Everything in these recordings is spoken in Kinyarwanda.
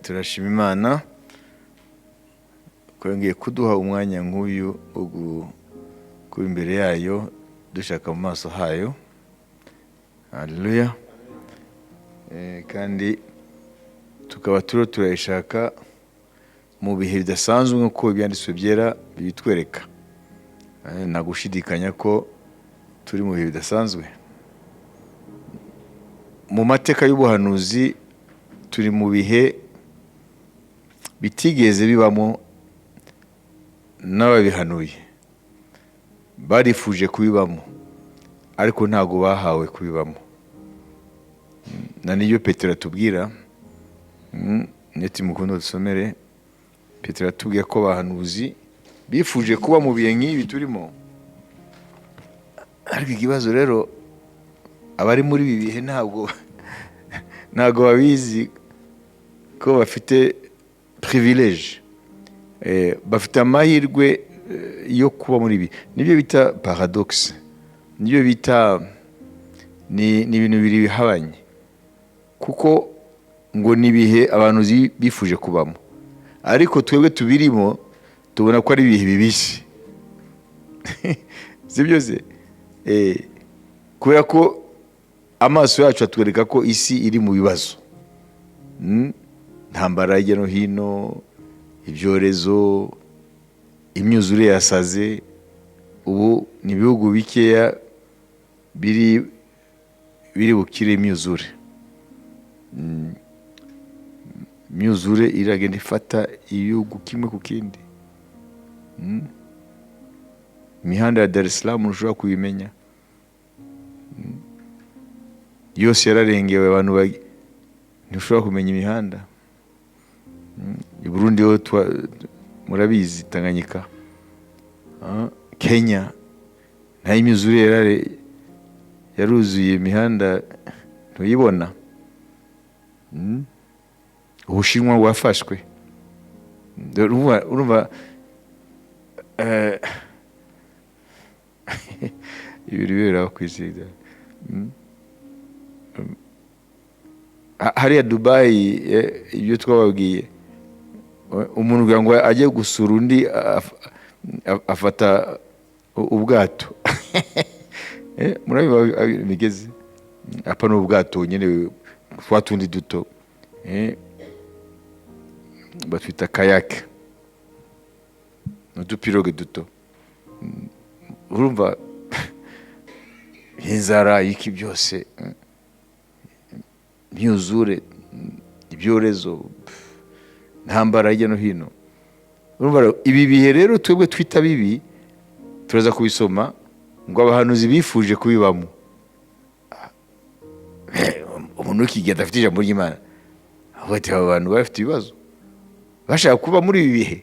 turashima Imana ko yongeye kuduha umwanya nk'uyu wo kuba imbere yayo dushaka mu maso hayo. Haleluya. Kandi tukaba turayishaka mu bihe bidasanzwe nk'uko ibyanditswe byera bitwereka. Nta gushidikanya ko turi mu bihe bidasanzwe. Mu mateka y'ubuhanuzi turi mu bihe bitigeze bibamo n'ababihanuye. Barifuje kubibamo ariko ntago bahawe kubibamo. Na niyo Petero atubwira, neti mukundo dusomere, Petero atubwira ko abahanuzi bifuje kuba mu bihe nk'ibi turimo. Ariko ikibazo rero abari muri ibi bihe ntago babizi ko bafite privilege, bafite amahirwe yo kuba muri ibi. Nibyo bita paradoxe, nibyo bita ni ibintu bibiri bihabanye, kuko ngo ni ibihe abantu bifuje kubamo, ariko twebwe tubirimo tubona ko ari ibihe bibisi. Si byose kubera ko amaso yacu atwereka ko isi iri mu bibazo, ntambara hirya no hino, ibyorezo, imyuzure yasaze. Ubu ni ibihugu bikeya biri bukire imyuzure. Imyuzure iragenda ifata igihugu kimwe ku kindi. Imihanda ya Dar es Salaam ntushobora kubimenya, yose yararengewe, abantu ntushobora kumenya imihanda. I Burundi ho murabizi, Tanganyika, Kenya, nta imyuzure yaruzuye imihanda ntuyibona. Ubushinwa bwafashwe. Urumva ibiri bibera ku isi. Hariya Dubai, ibyo twababwiye, umuntu kugira ngo ajye gusura undi afata ubwato. Murabiba bigeze apa n'ubwato nyine twatundi duto, batwita kayak, n'udupiroge duto. Urumva inzara y'iki byose, imyuzure, ibyorezo, ntambara hirya no hino. Urumva ibi bihe rero twebwe twita bibi, turaza kubisoma ngo abahanuzi bifuje kubibamo. Umuntu w'ikigihe adafite ijambo ry'Imana, bati aba bantu bafite ibibazo, bashaka kuba muri ibi bihe,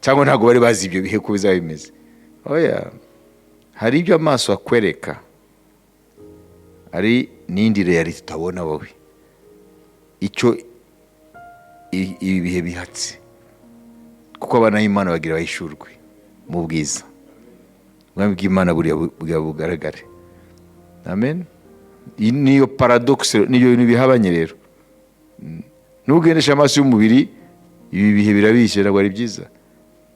cyangwa ntabwo bari bazi ibyo bihe ko bizaba bimeze. Oya, hari ibyo amaso akwereka, hari n'indi reality tutabona wowe. Icyo ibi bihe bihatse, kuko abana b'Imana bagira bahishurwe mu bwiza. Ubwami bw'Imana buriya bugaragare. Amen. Niyo paradoxe, niyo bintu bihabanye rero. Nugendesha amaso y'umubiri, ibi bihe birabishye, ntabwo ari byiza.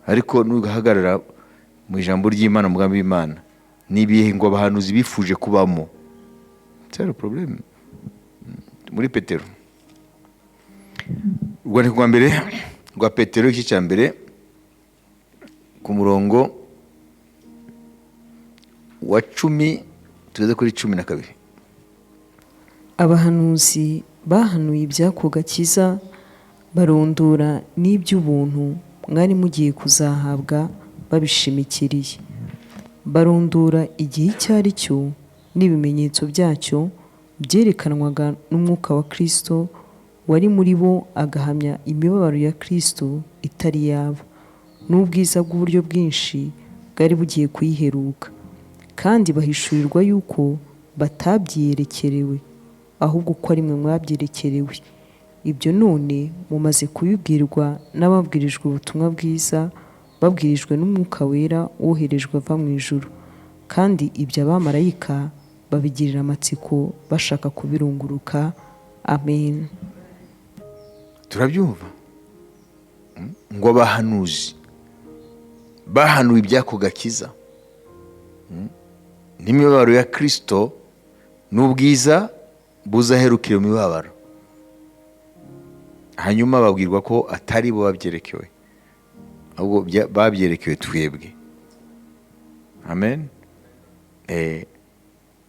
Ariko nugahagarara mu ijambo ry'Imana, mu bwami bw'Imana, ni ibihe ngo abahanuzi bifuje kubamo. C'est le problème. Muri Petero, urwandiko rwa mbere rwa Petero igice cya mbere ku murongo wa 10 tugeze kuri 12. Abahanuzi bahanuye iby'ako gakiza, barondora n'iby'ubuntu mwari mugiye kuzahabwa babishimikiriye. Barondora igihe icyo ari cyo n'ibimenyetso byacyo byerekanwaga n'umwuka wa Kristo wari muri bo, agahamya imibabaro ya Kristo itari yabo, n'ubwiza bw'uburyo bwinshi bwari bugiye kuyiheruka. Kandi bahishurirwa yuko batabyerekerewe, ahubwo ko ari mwe mwabyerekerewe. Ibyo none mumaze kubibwirwa n'ababwirijwe ubutumwa bwiza, babwirijwe n'umwuka wera woherejwe ava mu ijuru. Kandi ibyo abamarayika babigirira amatsiko bashaka kubirunguruka. Amen. turabyumva ngo abahanuzi bahanuye iby'ako gakiza n'imibabaro ya Kristo n'ubwiza buzaherukira mu mibabaro, hanyuma babwirwa ko atari bo babyerekewe, ahubwo babyerekewe twebwe. Amen.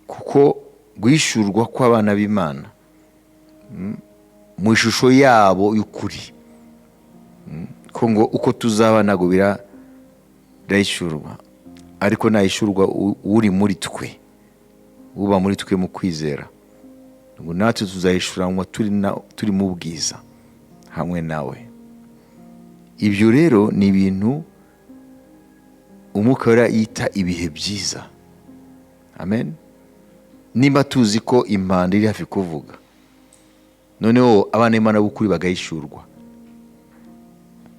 Kuko guhishurwa kw'abana b'Imana mu ishusho yabo y'ukuri, ko ngo uko tuzaba ntabwo birahishurwa, ariko nahishurwa uri muri twe, uba muri twe mu kwizera, ngo natwe tuzahishuranwa turi mu bwiza hamwe nawe. Ibyo rero ni ibintu Umwuka Wera yita ibihe byiza. Amen. Niba tuzi ko impanda iri hafi kuvuga, noneho abana b'Imana b'ukuri bagahishurwa,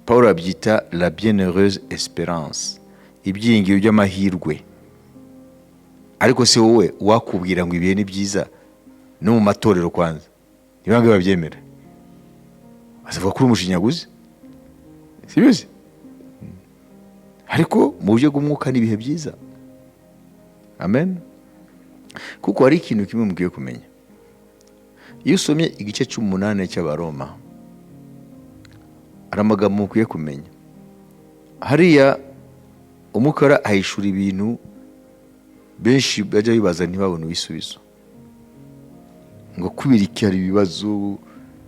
Paulo abyita la bienheureuse espérance, ibyiringiro by'amahirwe. Ariko se wowe wakubwira ngo ibihe ni byiza no mu matorero kwanza, nibange babyemera, bazavuga kuri umushinyaguzi, sibizi? Ariko mu buryo bw'umwuka ni ibihe byiza. Amen. Kuko hari ikintu kimwe mukwiye kumenya. Iyo usomye igice cy'umunani cy'Abaroma, hari amagambo mukwiye kumenya. Hariya Umwuka Wera ahishura ibintu benshi bajya bibaza ntibabone ibisubizo, ngo kubera iki hari ibibazo,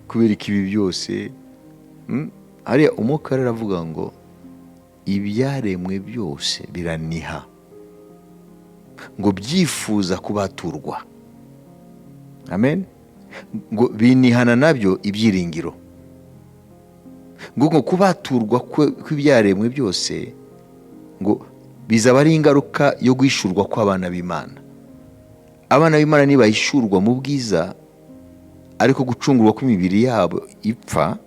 kubera iki ibi byose. Hariya Umwuka Wera aravuga ngo ibyaremwe byose biraniha, ngo byifuza kubaturwa. Amen. Ngo binihana nabyo ibyiringiro, ngo kubaturwa kw'ibyaremwe byose ngo bizaba ari ingaruka yo guhishurwa kw'abana b'Imana. Abana b'Imana nibahishurwa mu bwiza, ariko gucungurwa kw'imibiri yabo ipfa,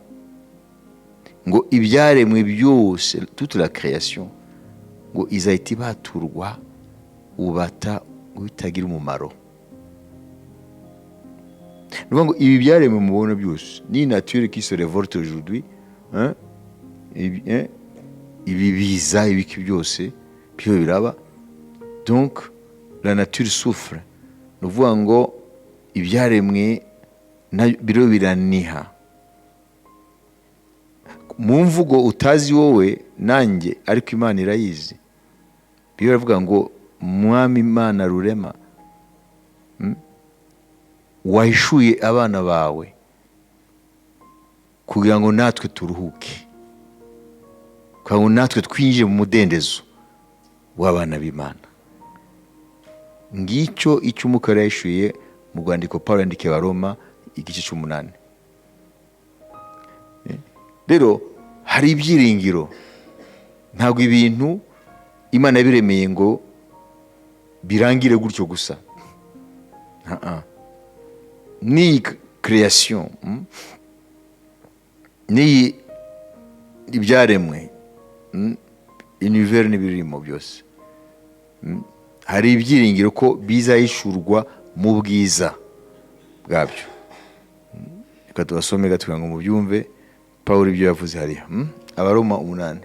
ngo ibyaremwe byose, toute la création, ngo izahita ibaturwa ubata bitagira umumaro. Nuvuga ngo ibi byaremwe mubona byose ni nature qui se révolte aujourd'hui, ibi biza ibiki byose byo biraba, donc la nature souffre. Nuvuga ngo ibyaremwe biro biraniha. Mu mvugo utazi wowe nanjye, ariko Imana irayizi. Bibiliya iravuga ngo Mwami Imana rurema, wahishuye abana bawe kugira ngo natwe turuhuke, kugira ngo natwe twinjire mu mudendezo w'abana b'Imana. Ngicyo icyo Umwuka Wera yahishuye mu rwandiko Paulo yandikiye Abaroma igice cy'umunani. Rero hari ibyiringiro, ntabwo ibintu Imana yabiremeye ngo birangire gutyo gusa. Ni création, ni ibyaremwe, univers n'ibirimo byose, hari ibyiringiro ko bizahishurwa mu bwiza bwabyo. Reka tubasome gatugira ngo mubyumve Paulo ibyo yavuze hariya. Abaroma 8,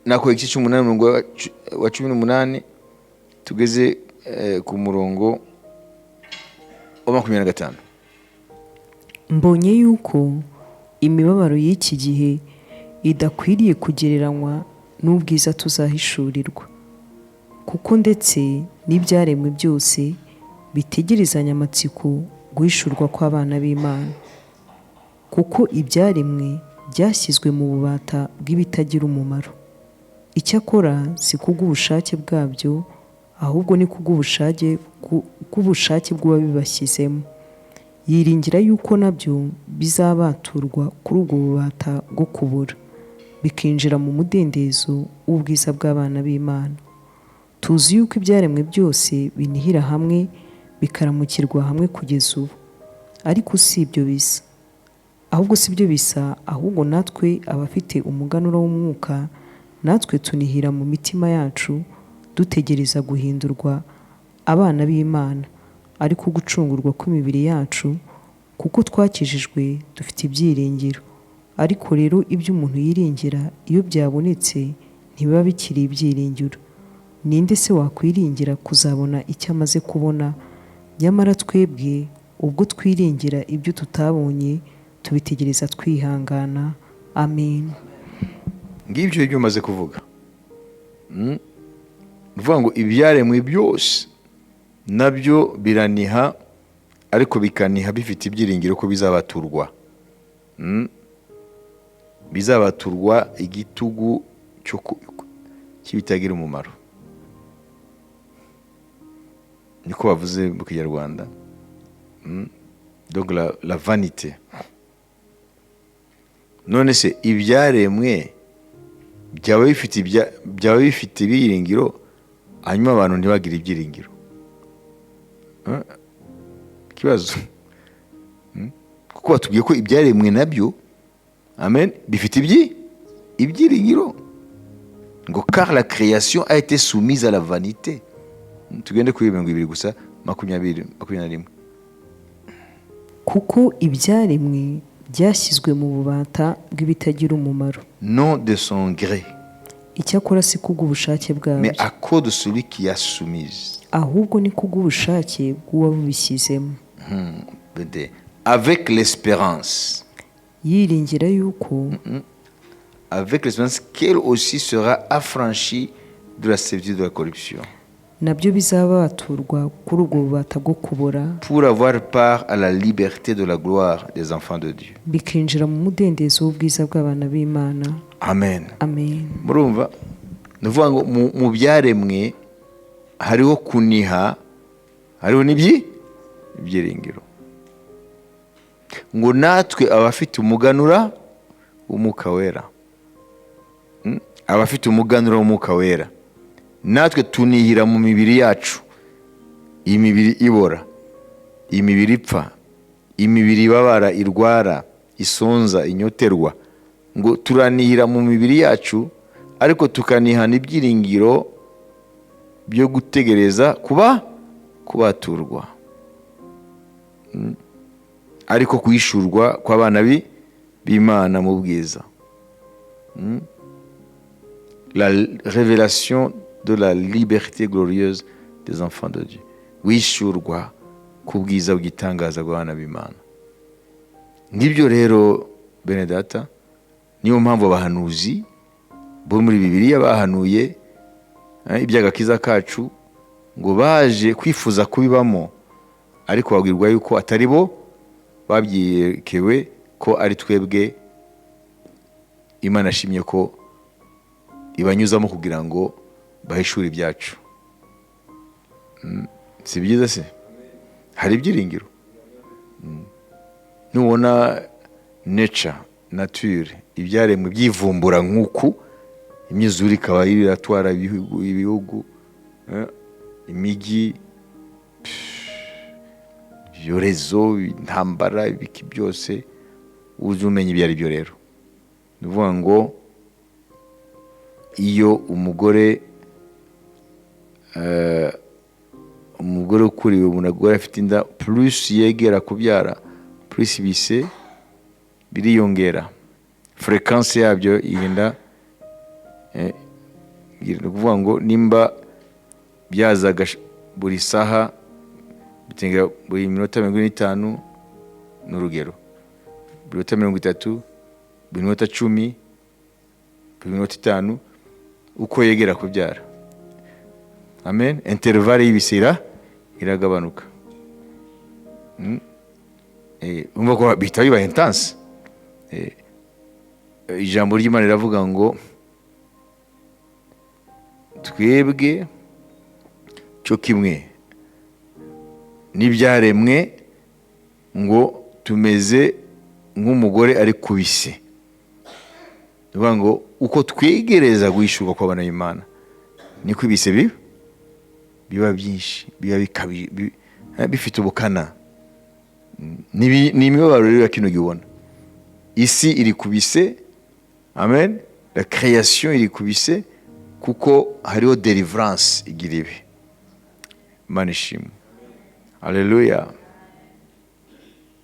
nako igice cy'umunani umurongo wa 18 tugeze ku murongo wa 25. Mbonye yuko imibabaro y'iki gihe idakwiriye kugereranywa n'ubwiza tuzahishurirwa, kuko ndetse n'ibyaremwe byose bitegerezanya amatsiko guhishurwa kw'abana b'Imana. Kuko ibyaremwe byashyizwe mu bubata bw'ibitagira umumaro. Icyakora si kubw'ubushake bwabyo, ahubwo ni kubw'ubushake bw'uwabibashyizemo. Yiringira yuko nabyo bizabaturwa kuri ubwo bubata bwo kubura, bikinjira mu mudendezo w'ubwiza bw'abana b'Imana. Tuzi yuko ibyaremwe byose binihira hamwe bikaramukirwa hamwe kugeza ubu. Ariko si ibyo bisa, ahubwo natwe abafite umuganura w'umwuka, natwe tunihira mu mitima yacu dutegereza guhindurwa abana b'Imana, ariko gucungurwa kw'imibiri yacu kuko twakijijwe dufite ibyiringiro. Ariko rero ibyo umuntu yiringira iyo byabonetse ntibiba bikiri ibyiringiro. Ninde se wakwiringira kuzabona icyo amaze kubona? Nyamara twebwe ubwo twiringira ibyo tutabonye tubitegereza twihangana. Amen. Ngibyo ibyo umaze kuvuga. Uvuga ngo ibyaremwe byose nabyo biraniha, ariko bikaniha bifite ibyiringiro ko bizabaturwa. Bizabaturwa igitugu cy'ibitagira umumaro. Niko bavuze mu Kinyarwanda. Donc la vanité. None se ibyaremwe byaba bifite ibyiringiro, hanyuma abantu ntibagire ibyiringiro? Ikibazo. Kuko batubwiye ko ibyaremwe nabyo, amen, bifite ibyiringiro. Ngo car la création a été soumise à la vanité. Tugende kuri 20 gusa 21. Kuko ibyaremwe byashyizwe mu bubata bw'ibitagira umumaro. Non de son gré, Icyakora si kubw'ubushake bwabyo, mais à cause de celui qui a soumise. ahubwo ni kubw'ubushake bw'uwabubishyizemo. Avec l'espérance. Yiringira yuko Avec l'espérance qu'elle aussi sera affranchie de la servitude de la corruption, nabyo bizabaturwa kuri ubwo bubata bwo kubora, pour avoir part à la liberté de la gloire des enfants de Dieu. bikinjira mu mudendezo w'ubwiza bw'abana b'Imana. Amen. Amen. Murumva? Nuvuga ngo mu byaremwe hariho kuniha, hariho ibyiringiro. Ngo natwe abafite umuganura w'Umwuka Wera, abafite umuganura w'Umwuka Wera, natwe tunihira mu mibiri yacu, iyi mibiri ibora, iyi mibiri ipfa, iyi mibiri ibabara, irwara, isonza, inyoterwa. Ngo turanihira mu mibiri yacu, ariko tukanihana ibyiringiro byo gutegereza kubaturwa, ariko kwishurwa kw'abana b'Imana mu bwiza. La révélation de la liberté glorieuse des enfants de Dieu. Wishurwa ku bwiza bw'itangaza bw'abana b'Imana. Ngibyo rero bene data, niyo mpamvu abahanuzi bo muri Bibiliya bahanuye iby'agakiza kacu, ngo baje kwifuza kubibamo, ariko babwirwa yuko atari bo babyerekewe, ko ari twebwe Imana ashimye ko ibanyuzamo kugira ngo bahishura ibyacu. Si byiza se? Hari ibyiringiro. Nubona nature, ibyaremwe byivumbura nk'uku, imyuzure ikaba iratwara ibihugu, imijyi, ibyorezo, intambara, ibiki byose, uzi umenya ibyo ari byo rero. Ni ukuvuga ngo iyo umugore ukuriwe, umugore afite inda, plus yegera kubyara, plus bise biriyongera, fréquence yabyo igenda. Ni ukuvuga ngo nimba byazaga buri saha, bitengera buri minota 45 n'urugero, buri minota 30, buri minota 10, buri minota 5, uko yegera kubyara. Amen. Intervalle y'ibisira iragabanuka. Umva ko bihita biba intense. Ijambo ry'Imana riravuga ngo twebwe cyo kimwe n'ibyaremwe, ngo tumeze nk'umugore ari kubise. Uvuga ngo uko twegereza guhishurwa kw'abana b'Imana, niko ibise biba byinshi, biba bikabije, bifite ubukana. Ni imibabaro rero kino gibona. Isi iri kubise, amen, la création iri kubise, kuko hariho deliverance igira ibi. Imana ishimwe. Haleluya.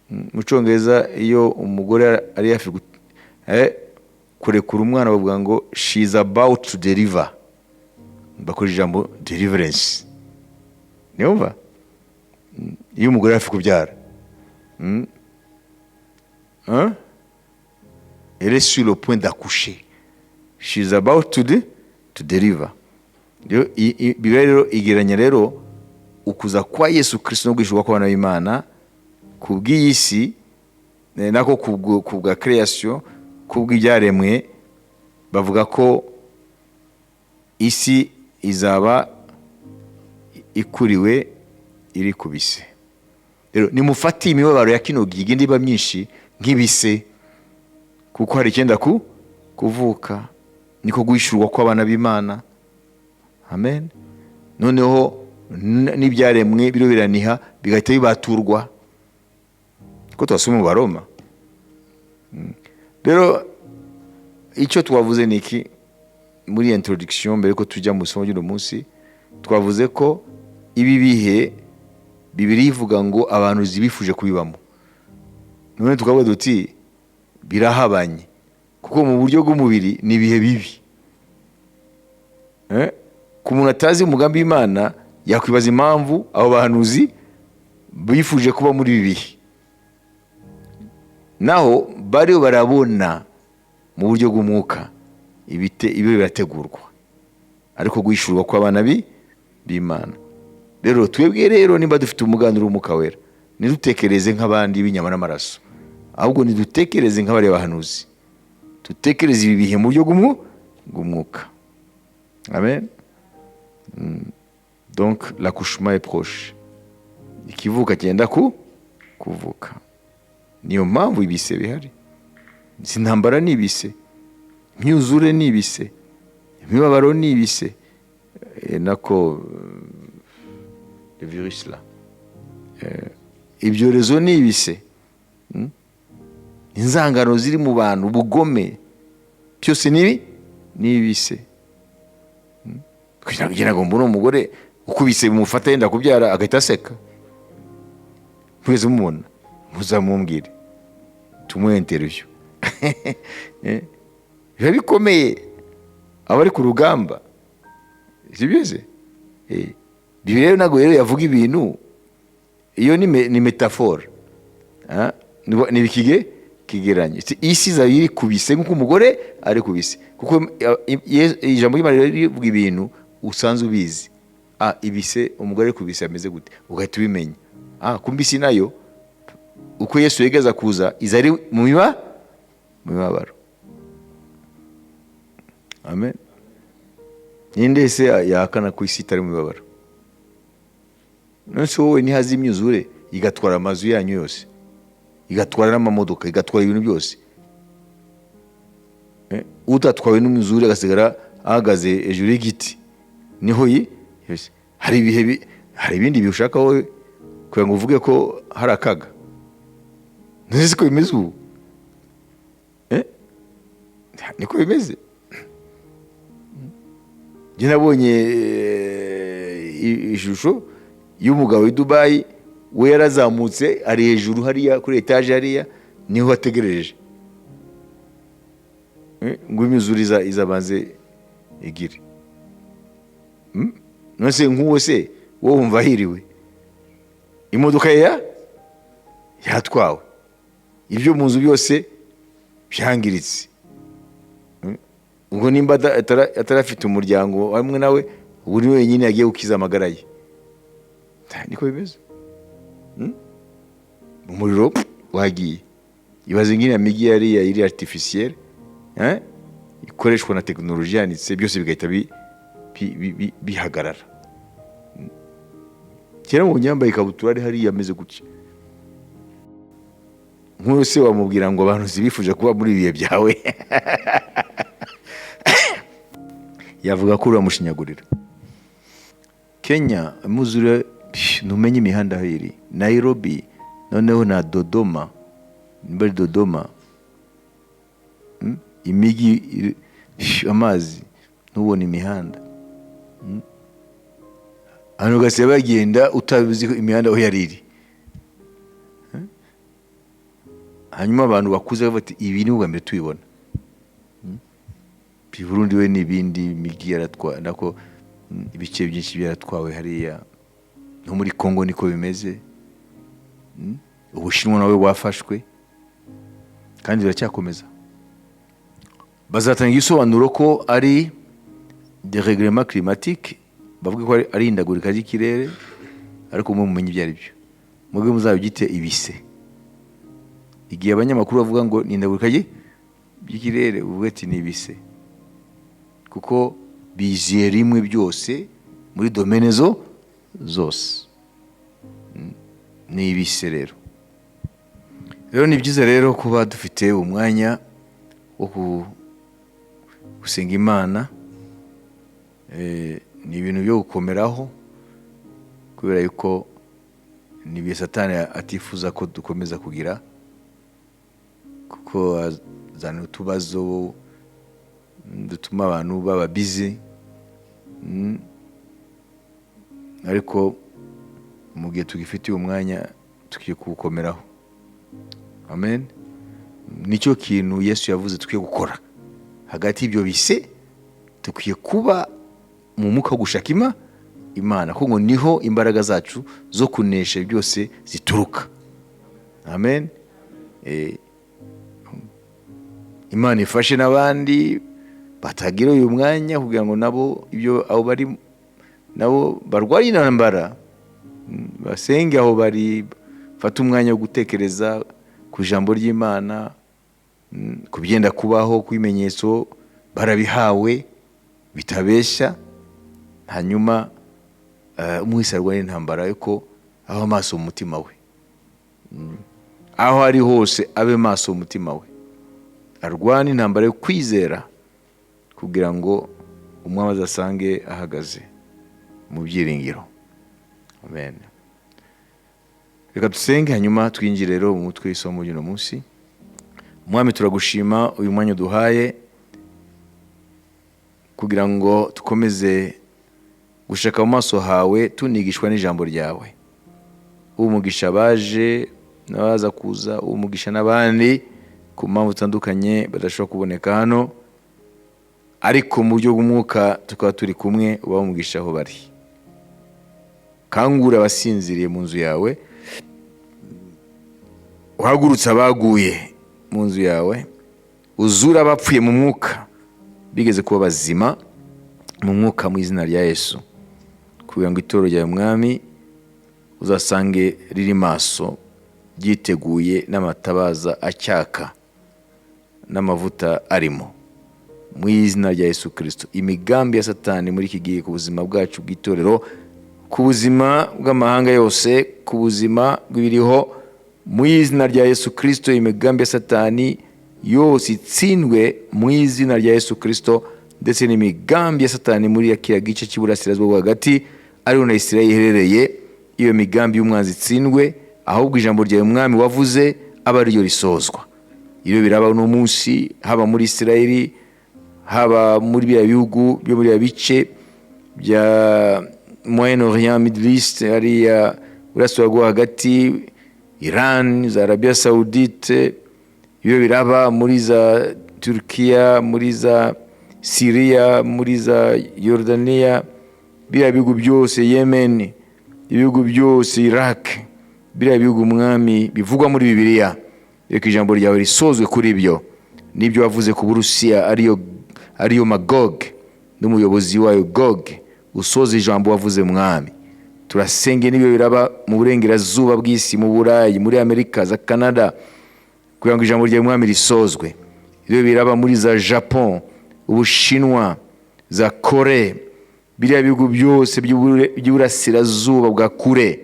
mu Cyongereza iyo umugore ari hafi kurekura umwana bavuga ngo she is about to deliver, bakoresha ijambo deliverance. Niumva iyo umugore ari hafi kubyara, elle est sur le point d'accoucher, she is about to deliver. Bibiliya rero igeranya rero ukuza kwa Yesu Kristo no guhishurwa kw'abana b'Imana kubw'iyi si nako kubwa creation, kubw'ibyaremwe. Bavuga ko isi izaba ikuriwe iri kubise. Rero nimufate imibabaro ya kino gihe igenda iba myinshi nk'ibise, kuko hari icyenda kuvuka, niko guhishurwa kw'abana b'Imana. Amen. Noneho n'ibyaremwe biro biraniha bigahita bibaturwa, ko twasoma mu Baroma. Rero icyo twavuze niki muri introduction, mbere ko tujya mu somo ry'uno munsi, twavuze ko ibi bihe Bibiliya ivuga ngo abantu zibifuje kubibamo. None tukavuga duti birahabanye, kuko mu buryo bw'umubiri ni ibihe bibi. Ku muntu atazi umugambi w'Imana yakwibaza impamvu abo bahanuzi bifuje kuba muri ibi bihe, naho bariho barabona mu buryo bw'umwuka ibyo birategurwa, ariko guhishurwa kw'abana b'Imana. Rero twebwe rero nimba dufite umuganuro w'Umwuka Wera, nidutekereze nk'abandi b'inyama n'amaraso, ahubwo nidutekereze nk'abari bahanuzi, dutekereze ibi bihe mu buryo bw'umwuka. Amen. Donc l'accouchement est proche, ikivuka cyenda kuvuka. Niyo mpamvu ibise bihari. Izi ntambara ni ibise, imyuzure ni ibise, imibabaro ni ibise, nako le virus là, ibyorezo ni ibise, inzangano ziri mu bantu, ubugome, byose ni ibise. Kugira ngo mbone umugore ukubise bimufata yenda kubyara agahita aseka, mwese mumubona muzamumbwire tumuhe interview. Biba bikomeye abari ku rugamba, sibyeze. Bibiliya rero ntabwo rero yavuga ibintu, iyo ni metaphore, ni bikige kigeranye. Isi izaba iri kubise nk'uko umugore ari kubise, kuko ijambo ry'Imana rivuga ibintu usanzwe ubizi. Ibise umugore ari kubise ameze gute, ugahita ubimenya. Kumbe isi nayo uko Yesu yegeza kuza izari mu mibabaro. Amen. Ninde se yahakana ko isi itari mu mibabaro? Nonse wowe nihaza imyuzure igatwara amazu yanyu yose, igatwara n'amamodoka, igatwara ibintu byose, utatwawe n'umwuzure agasigara ahagaze hejuru y'igiti, niho hari ibihe, hari ibindi biushaka wowe kugira ngo uvuge ko hari akaga. Nzi ko bimeze ubu, niko bimeze. Njye nabonye ishusho y'umugabo w'i Dubai, we yarazamutse ari hejuru hariya kuri etage hariya, niho ategereje ngo imyuzure izabanze igire. Nonse nk'uwo se wowe wumva hiriwe, imodoka yatwawe, ibyo mu nzu byose byangiritse. Ubwo nimba atarafite umuryango hamwe nawe, ubu ni wenyine yagiye gukiza amagara ye. Niko bimeze. Umuriro wagiye. Ibaze ngine amigi yariya iri artificielle, ikoreshwa na tekinoloji yanitse, byose bigahita bihagarara. Kera mu nyambaye ikabutura ari hariya ameze gutya, nk'uwo se wamubwira ngo abantu zibifuje kuba muri ibihe byawe, yavuga ko uramushinyagurira. Kenya muzure numenye imihanda aho iri, Nairobi, noneho na Dodoma, niba Dodoma, imigi amazi ntubona imihanda. Hano gase bagenda utabizi imihanda aho yariri. hanyuma abantu bakuze bavuga ati ibi ni ubwa mbere tubibona. I Burundi we n'ibindi migi yaratwaye nako ibice byinshi byaratwawe hariya, no muri Kongo niko bimeze. Ubushinwa nawe wafashwe kandi biracyakomeza. Bazatanga igisobanuro ko ari dérèglement climatique, bavuga ko ari indagurika ry'ikirere, ariko mwe mumenye ibyo ari byo, mubwe muzabyite ibise. Igihe abanyamakuru bavuga ngo ni indagurika ry'ikirere, uvuga ati ni ibise, kuko biziye rimwe byose muri domene zose. Ni ibise rero. Rero ni byiza rero kuba dufite umwanya wo gusenga Imana. Ni ibintu byo gukomeraho, kubera yuko ni byo Satani atifuza ko dukomeza kugira, kuko azana utubazo dutuma abantu baba busy. Ariko mu gihe tugifitiye umwanya tukiye kuwukomeraho. Amen. Nicyo kintu Yesu yavuze tukwiye gukora. Hagati y'ibyo bise tukwiye kuba mu mwuka wo gushaka Imana, kuko niho imbaraga zacu zo kunesha byose zituruka. Amen. Imana ifashe n'abandi batagira uyu mwanya kugira ngo nabo ibyo aho bari nabo barwanye intambara, basenge aho bari, fata umwanya wo gutekereza ku ijambo ry'Imana, ku byenda kubaho, ku bimenyetso barabihawe bitabeshya. Hanyuma umwisi arwanye intambara yuko aho amaso mu mutima we, aho ari hose abe maso mu mutima we, arwane intambara yo kwizera kugira ngo umwami azasange ahagaze mu byiringiro. Amen. Reka dusenge hanyuma twinjire rero mu mutwe w'isomo ry'uno munsi. Mwami, turagushima uyu mwanya duhaye kugira ngo tukomeze gushaka mu maso hawe tunigishwa n'ijambo ryawe. Umugisha baje n'abaza kuza, umugisha n'abandi ku mpamvu zitandukanye badashobora kuboneka hano, ariko mu buryo bw'umwuka tukaba turi kumwe, uba umugisha aho bari. Kangura abasinziriye mu nzu yawe, uhagurutse abaguye mu nzu yawe, uzura abapfuye mu mwuka bigeze kuba bazima mu mwuka, mu izina rya Yesu, kugira ngo itorero ryawe mwami uzasange riri maso, ryiteguye n'amatabaza acyaka n'amavuta arimo, mu izina rya Yesu Kristo. Imigambi ya Satani muri iki gihe ku buzima bwacu bw'itorero, ku buzima bw'amahanga yose, ku buzima bw'ibiriho, mu izina rya Yesu Kristo, imigambi ya Satani yose itsindwe mu izina rya Yesu Kristo, ndetse n'imigambi ya Satani muri kiriya gice cy'iburasirazuba hagati ariho na Isirayeli iherereye, iyo migambi y'umwanzi itsindwe, ahubwo ijambo ryawe mwami wavuze aba ariryo risozwa. Iyo biraba uno munsi, haba muri Isirayeli, haba muri bya bihugu byo muri bice bya Moyen-Orient, Middle East, hariya burasirazuba hagati, Iran, za Arabia Saudite, iyo biraba muri za Turkiya, muri za Syria, muri za Yordania, biriya bihugu byose, Yemen, ibihugu byose, Iraq, biriya bihugu mwami bivugwa muri Bibiliya, reka ijambo ryawe risozwe kuri ibyo. Nibyo wavuze ku Burusiya ariyo Magog n'umuyobozi wayo Gog, usoze ijambo wavuze mwami. Turasenge nibyo biraba mu burengerazuba bw'isi, mu Burayi, muri Amerika, za Canada, kugira ngo ijambo ryawe mwami risozwe. Ibyo biraba muri za Japon, Ubushinwa, za Kore, biriya bihugu byose by'uburasirazuba bwa kure,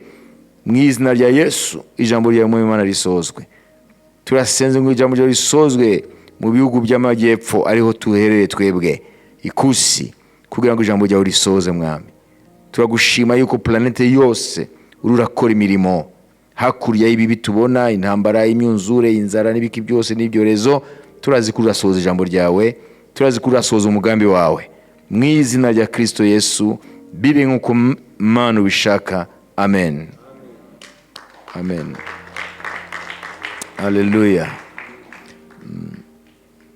mu izina rya Yesu ijambo ryawe mwami Imana risozwe. Turasenze ngo ijambo ryawe risozwe mu bihugu by'amajyepfo ariho tuherereye twebwe ikusi, kugira ngo ijambo ryawe risoze mwami. Turagushima yuko planete yose ururakora imirimo hakurya y'ibibi tubona, intambara, imyuzure, inzara n'ibiki byose n'ibyorezo. Turazi ko urasoza ijambo ryawe, turazi ko urasoza umugambi wawe, mu izina rya Kristo Yesu bibe nk'uko Mana ubishaka. Amen. Amen. Haleluya.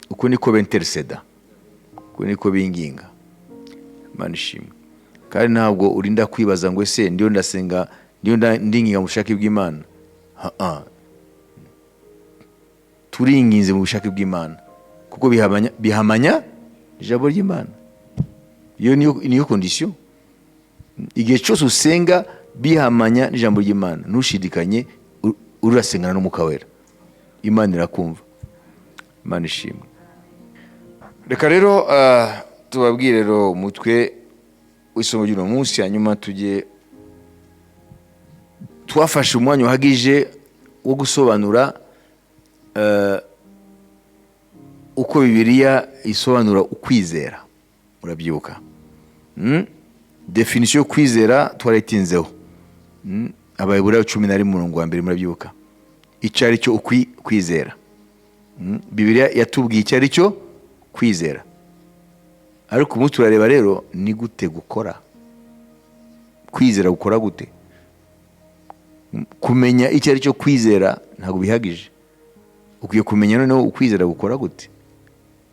Uko niko benterseda, uko niko binginga. Imana ishimwe. Kandi ntabwo urinda kwibaza ngo ese ndiyo ndasenga, ndiyo ndinginga mu bushake bw'Imana. Turinginze mu bushake bw'Imana kuko bihamanya ijambo ry'Imana. Iyo niyo condition. Igihe cyose usenga bihamanya n'ijambo ry'Imana, ntushidikanye, urasengana n'Umwuka Wera, Imana irakumva. Imana ishimwe. Reka rero tubabwire rero umutwe w'isomo ry'uno munsi, hanyuma tujye twafashe umwanya uhagije wo gusobanura uko Bibiliya isobanura ukwizera. Murabyibuka definition yo kwizera twarayitinzeho. Abayobora 11 murabyibuka icyo ari cyo ukwizera. Bibiliya yatubwiye icyo ari cyo kwizera, ariko umunsi turareba rero ni gute gukora kwizera. Gukora gute? Kumenya icyo ari cyo kwizera ntabwo bihagije, ukwiye kumenya noneho ukwizera gukora gute,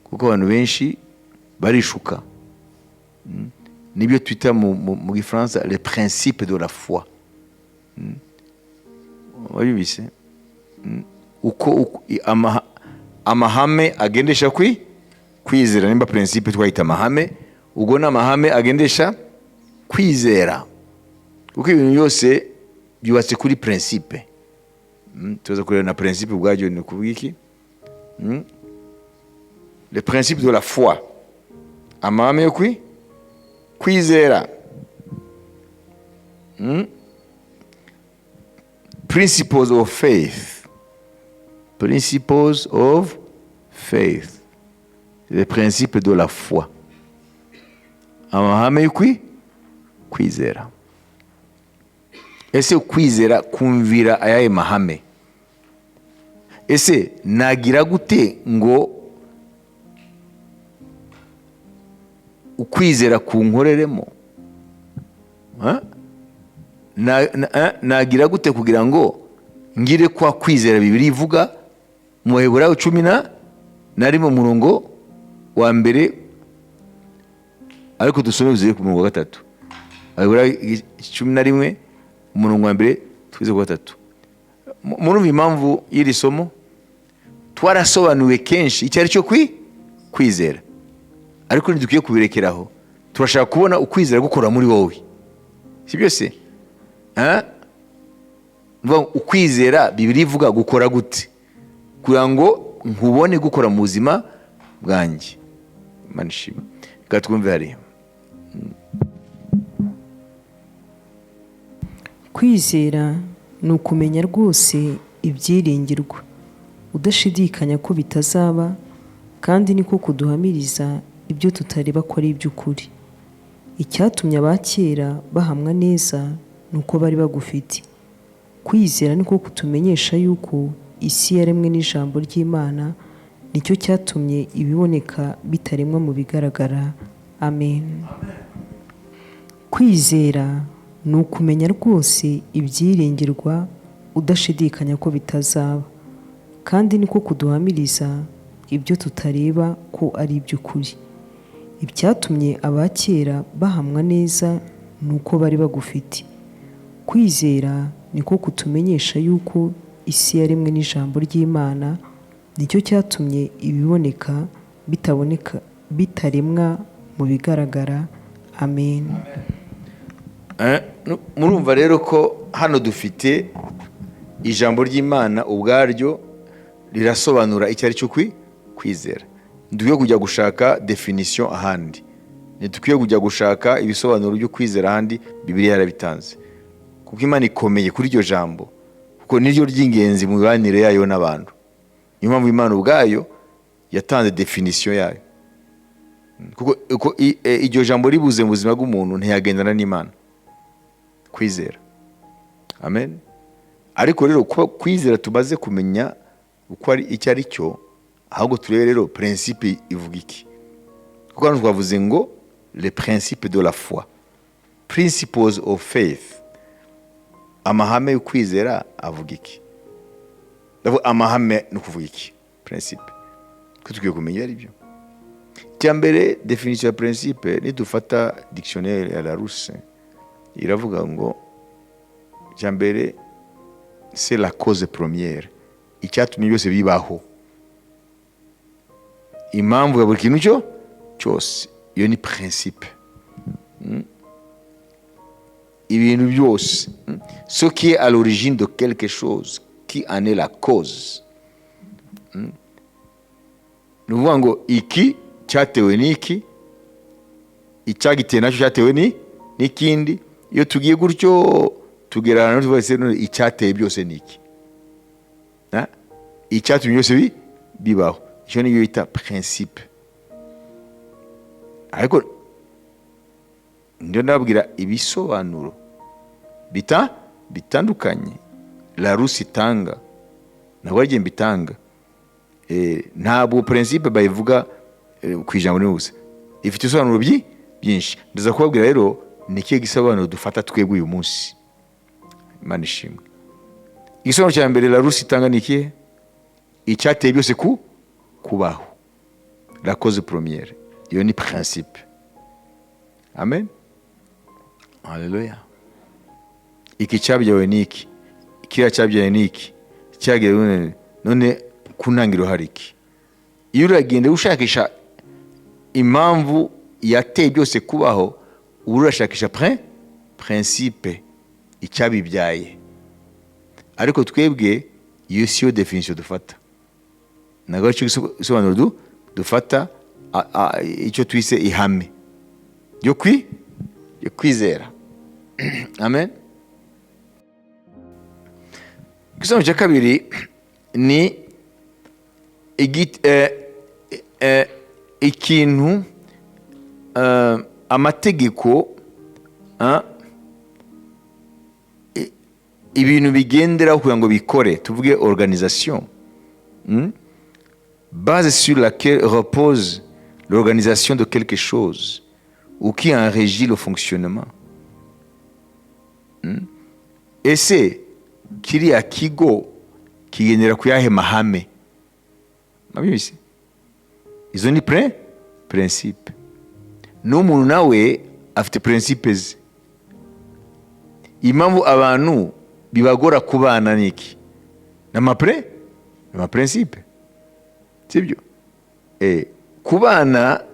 kuko abantu benshi barishuka. Nibyo twita mu Gifaransa les principes de la foi. Wabibise uko amahame agendesha kwizera. Nimba principe twayita amahame, ubwo n'amahame agendesha kwizera, kuko ibintu byose byubatse kuri principe. Tuza kureba na principe ubwabyo ni kuvuga iki? Les principes de la foi, amahame yo kwizera. Principles of faith. Principles of faith. Les principes de la foi. Amahame yo kwizera. Ese kwizera kumvira ayaye mahame? Ese nagira gute ngo ukwizera kunkoreremo? Nagira gute kugira ngo ngire kwa kwizera Bibiliya ivuga mu Baheburayo 11 murongo wa mbere, ariko dusome uzuye ku murongo wa 3. Baheburayo 11 umurongo wa mbere twize ku 3. Murumva impamvu y'iri somo? Twarasobanuye kenshi icyo ari cyo kwizera, ariko ntidukwiye kubirekeraho. Turashaka kubona ukwizera gukora muri wowe, si byose? Ukwizera Bibiliya ivuga gukora gute kugira ngo nkubone gukora mu buzima bwanjye? Imana ishimwe. Reka twumve hariya. Kwizera ni ukumenya rwose ibyiringirwa, udashidikanya ko bitazaba, kandi niko kuduhamiriza ibyo tutareba ko ari iby'ukuri. Icyatumye abakera bahamwa neza ni uko bari bagufite. Kwizera niko kutumenyesha yuko isi yaremwe n'ijambo ry'Imana, nicyo cyatumye ibiboneka bitaremwa mu bigaragara. Amen. Kwizera ni ukumenya rwose ibyiringirwa, udashidikanya ko bitazaba, kandi niko kuduhamiriza ibyo tutareba ko ari iby'ukuri. Ibyatumye abakera bahamwa neza ni uko bari bagufite. Kwizera niko kutumenyesha yuko isi yaremwe n'ijambo ry'Imana, nicyo cyatumye ibiboneka bitaremwa mu bigaragara. Amen. Murumva rero ko hano dufite ijambo ry'Imana ubwaryo rirasobanura icyo ari cyo kwizera. Ntidukwiye kujya gushaka definition ahandi, ntidukwiye kujya gushaka ibisobanuro byo kwizera ahandi. Bibiliya yarabitanze, kuko Imana ikomeye kuri iryo jambo, kuko niryo ry'ingenzi mu mibanire yayo n'abantu. Niyo mpamvu Imana ubwayo yatanze definition yayo, kuko iryo jambo ribuze mu buzima bw'umuntu ntiyagendana n'Imana. Kwizera. Amen. Ariko rero kuba kwizera tumaze kumenya uko ari icyo ari cyo, ahubwo turebe rero principe ivuga iki. Kuko hano twavuze ngo les principes de la foi, principles of faith. Amahame yo kwizera avuga iki? ndavuga amahame ni ukuvuga iki? Principe ko tukwiye kumenya ari byo. Cya mbere, definition ya principe nidufata dictionnaire ya Larousse iravuga ngo cya mbere c'est la cause première, icyatumye byose bibaho, impamvu ya buri kintu cyose, iyo ni principe. Ibintu byose, ce qui est à l'origine de quelque chose, qui en est la cause. Ni ukuvuga ngo iki cyatewe n'iki, icyagiteye nacyo cyatewe n'ikindi. Iyo tugiye gutyo tugerana no icyateye byose n'iki, icyatumye byose bibaho, icyo niyo bita principe. Ariko ndio ndababwira ibisobanuro bitandukanye Larousse itanga, ntabwo ari mbitanga. Ntabwo principe bayivuga ku ijambo rimwe gusa, ifite ibisobanuro byinshi. Ndaza kubabwira rero ni ikihe gisobanuro dufata twebwe uyu munsi. Imana ishimwe. Igisobanuro cya mbere Larousse itanga ni ikihe? Icyateye byose kubaho, la cause première, iyo ni principe. Amen, haleluya. Iki cyabyawe n'iki, kiriya cyabyawe n'iki, cyagewe none kunangiro hari iki. Iyo uragenda ushakisha impamvu yateye byose kubaho, urashakisha principe, icyabibyaye. Ariko twebwe iyo siyo definition dufata, ntabwo ari cyo gisobanuro dufata, icyo twise ihame yo kwizera. Amen. Igisobanuro cya kabiri ni ikintu, amategeko, ibintu bigenderaho kugira ngo bikore, tuvuge organisation, base sur laquelle repose l'organisation de quelque chose ou qui en régit le fonctionnement. Ese kiriya kigo kigendera ku yahe mahame? Mabibise, izo ni principe. N'umuntu nawe afite principe ze. Impamvu abantu bibagora kubana niki? Nama principe, sibyo? Kubana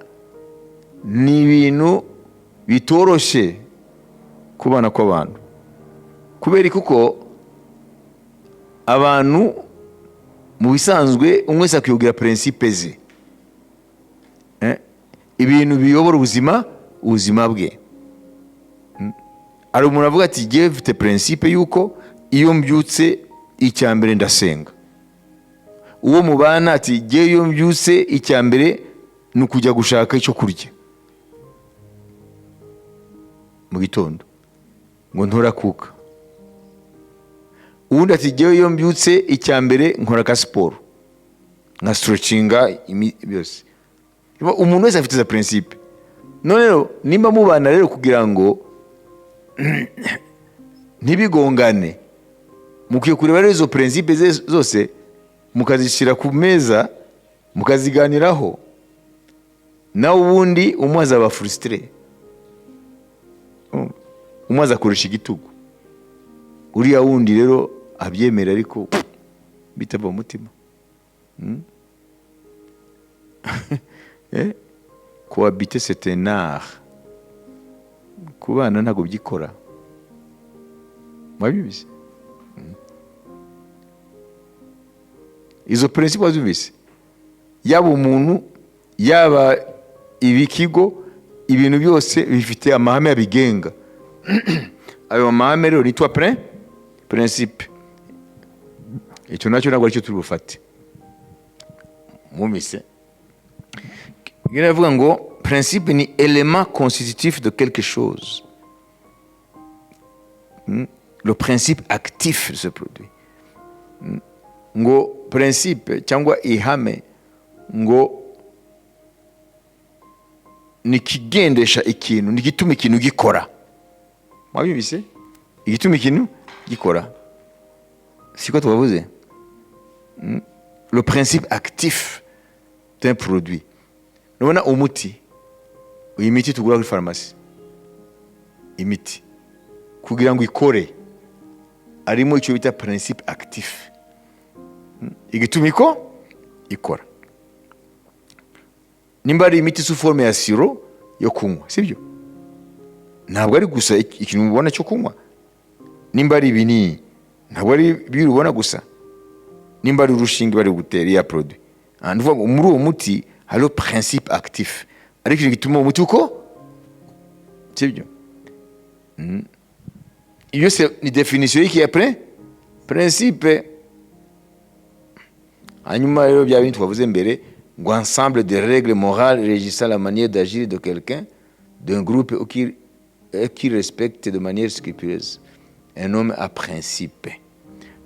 ni ibintu bitoroshe, kubana kw'abantu, kubera kuko abantu mu bisanzwe umwe wese akwigira principe ze, ibintu biyobora ubuzima bwe. Ari umuntu avuga ati ngiye mfite principe yuko iyo mbyutse icya mbere ndasenga. Uwo mubana ati ngiye iyo mbyutse icya mbere ni ukujya gushaka icyo kurya mu gitondo ngo ntorakuka. Uwundi ati ngiye iyo mbyutse icya mbere nkora ka siporo, nka stretchinga byose. Umuntu wese afite za principe. None nimba mubana rero kugira ngo ntibigongane, mukwiye kureba rero izo principe zose mukazishyira ku meza mukaziganiraho, nawe ubundi umwe azaba frustré, umwe azakoresha igitugu, uriya wundi rero abyemera ariko bitava mu mutima. Cohabiter c'est un art. Kubana ntabwo byikora. Mwabibizi? Izo principe wazumvise, yaba umuntu yaba ibikigo, ibintu byose bifite amahame abigenga. Ayo mahame rero nitwa principe. Icyo nacyo ntabwo aricyo turi bufate. Mumise il avuga ngo principe ni élément constitutif de quelque chose, le principe actif de ce produit. Ngo principe cyangwa ihame ngo ni kigendesha ikintu, ni gituma ikintu gikora. Mwabibise? Igituma ikintu gikora. Siko tubavuze? le principe actif d'un produit. Nubona umuti, iyi miti tugura kuri farumasi, imiti kugira ngo ikore harimo icyo bita principe actif, igituma ikora. Nimba ari imiti sous forme ya siro yo kunywa, sibyo? Ntabwo ari gusa ikintu ubona cyo kunywa. Nimba ari ibinini, ntabwo ari ibiri ubona gusa. Nimba ari urushinge bari gutera ya produit, ndavuga muri uwo muti hariho principe actif, ariko ikintu gituma umuti uko, sibyo? Iyo ni definition y'iki ya principe. Hanyuma rero bya bintu twavuze mbere ngo ensemble de règles morales régissant la manière d'agir de quelqu'un, d'un groupe qui respecte de manière scrupuleuse un homme à principe.